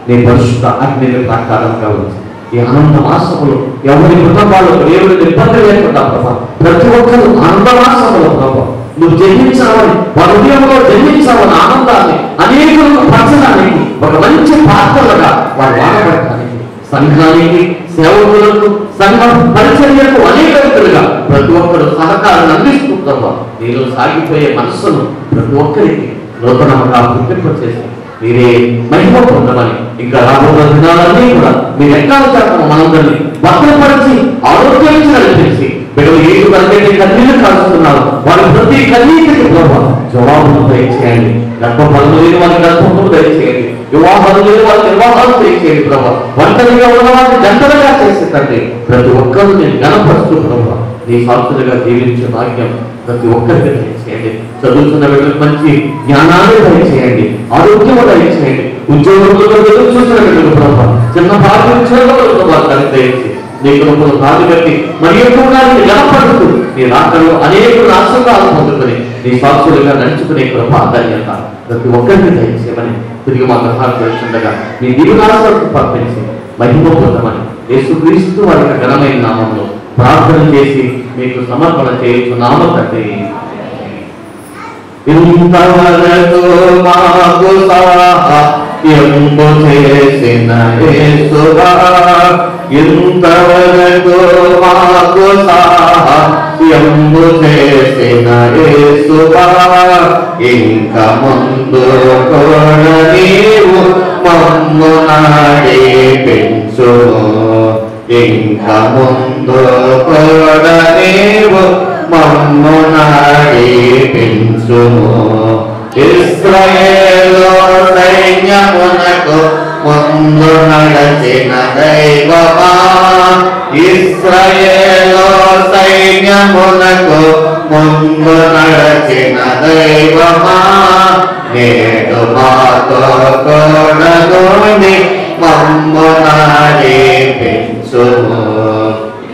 నీ పరిశుద్ధ అగ్ని ప్రకారంగా ఉంది. ఈ ఆనంద మాసములు ఎవరి కుటుంబాల్లో ఎవరి ఇబ్బంది లేకుండా ప్రభా ప్రతి ఒక్కరు ఆనంద మాసములో ప్రభా నువ్వు జన్మించావని వారి హృదయంలో జన్మించావని ఆనందాన్ని అనేకులకు పంచడానికి ఒక మంచి పాత్రలుగా వారు వాడబడటానికి సంఘానికి సేవకులకు సంఘ పరిచర్యకు అనేక వ్యక్తులుగా ప్రతి ఒక్కరు సహకారాన్ని అందిస్తూ ప్రభా నీలో సాగిపోయే మనస్సును ప్రతి ఒక్కరికి నూతనంగా పుట్టింపచేసి మీరే మహిమ పొందమని ఇంకా రాబోయే దినాలన్నీ కూడా మీరు ఎక్కడ చెప్పడం మనందరినీ భద్రపరిచి ఆరోగ్యాన్ని నడిపించి బిడ్డలు ఏడు వరకే కన్నీళ్లు కాల్చుతున్నారు. వారి ప్రతి కన్నీటికి ప్రభావ జవాబును దయచేయండి. గర్భఫలము లేని వారి గర్భఫలము దయచేయండి. వివాహాలు లేని వారి వివాహాలు దయచేయండి ప్రభావ. ఒంటరిగా ఉన్న వారిని జంటలుగా చేసే తండ్రి ప్రతి ఒక్కరు నేను గణపరుస్తూ ప్రభావ నీ సాక్షులుగా జీవించే భాగ్యం ప్రతి ఒక్కరికి దయచేయండి. చదువుతున్న బిడ్డలకు మంచి జ్ఞానాన్ని దయచేయండి, ఆరోగ్యము దయచేయండి. ఉద్యోగంలో ఎదురు చూసిన బిడ్డలు ప్రభావ చిన్న భాగ్య ఉద్యోగంలో వారికి దయచేయండి. నీ కృపను కాదు కట్టి మరి ఎక్కువగా గణపడుతూ నీ రాకలో అనేక ఆశీర్వాదాలు పొందుకొని నీ సాక్షులుగా నడుచుకునే కృప ధన్యత ప్రతి ఒక్కరిని దయచేయమని తిరిగి మా గ్రహాలు తెలుస్తుండగా నీ దీవెనాలను పంపించి మహిమ పొందమని యేసుక్రీస్తు వారి ఘనమైన నామంలో ప్రార్థన చేసి మీకు సమర్పణ చేయుచున్నాము తండ్రి. ఇంతవరకు మాకు ఎంబు చేసిన యేసువా ఇంతవరకు మాకు సహాయము చేసిన యేసువా ఇంక ముందు కూడా నీవు మమ్ము నడిపించుము ఇంక ముందు కూడా నీవు మమ్ము నడిపించుము ఇశ్రాయేలు సైన్యమునకు ముందు నడచిన దైవమా ఇశ్రాయేలు సైన్యమునకు ముందు నడచిన దైవమా నేడు మాతో కూడా నుండి మమ్ము నడిపించుము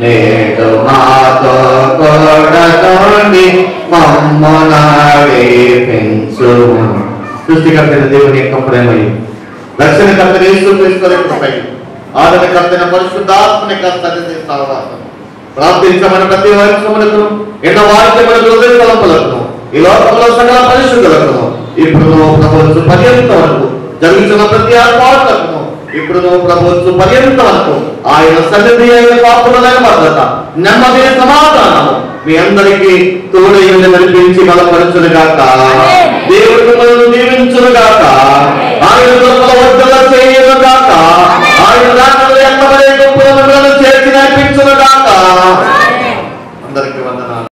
నేడు మాతో కూడా నుండి మమ్ము నడిపించుము. సృష్టికర్తైన దేవుని యొక్క ప్రేమయు రక్షణకర్త యేసుక్రీస్తు యొక్క కృపయు ఆదరణకర్తైన పరిశుద్ధాత్మని యొక్క సన్నిధి సహవాసం ప్రార్థించమని ప్రతి వంశములకు ఎన్న వాక్యములకు హృదయతలంపులకు ఈ లోకంలో సకల పరిశుద్ధులకు ఇప్పుడు ప్రభుత్వ పర్యంత వరకు జరుగుతున్న ప్రతి ఆత్మలకు ఇప్పుడు ప్రభుత్వ పర్యంత వరకు ఆయన సన్నిధి అయిన పాపులైన భద్రత నెమ్మది సమాధానము మీ అందరికీ తోడై నడిపించి బలపరచునుగాక. దేవుడు మనల్ని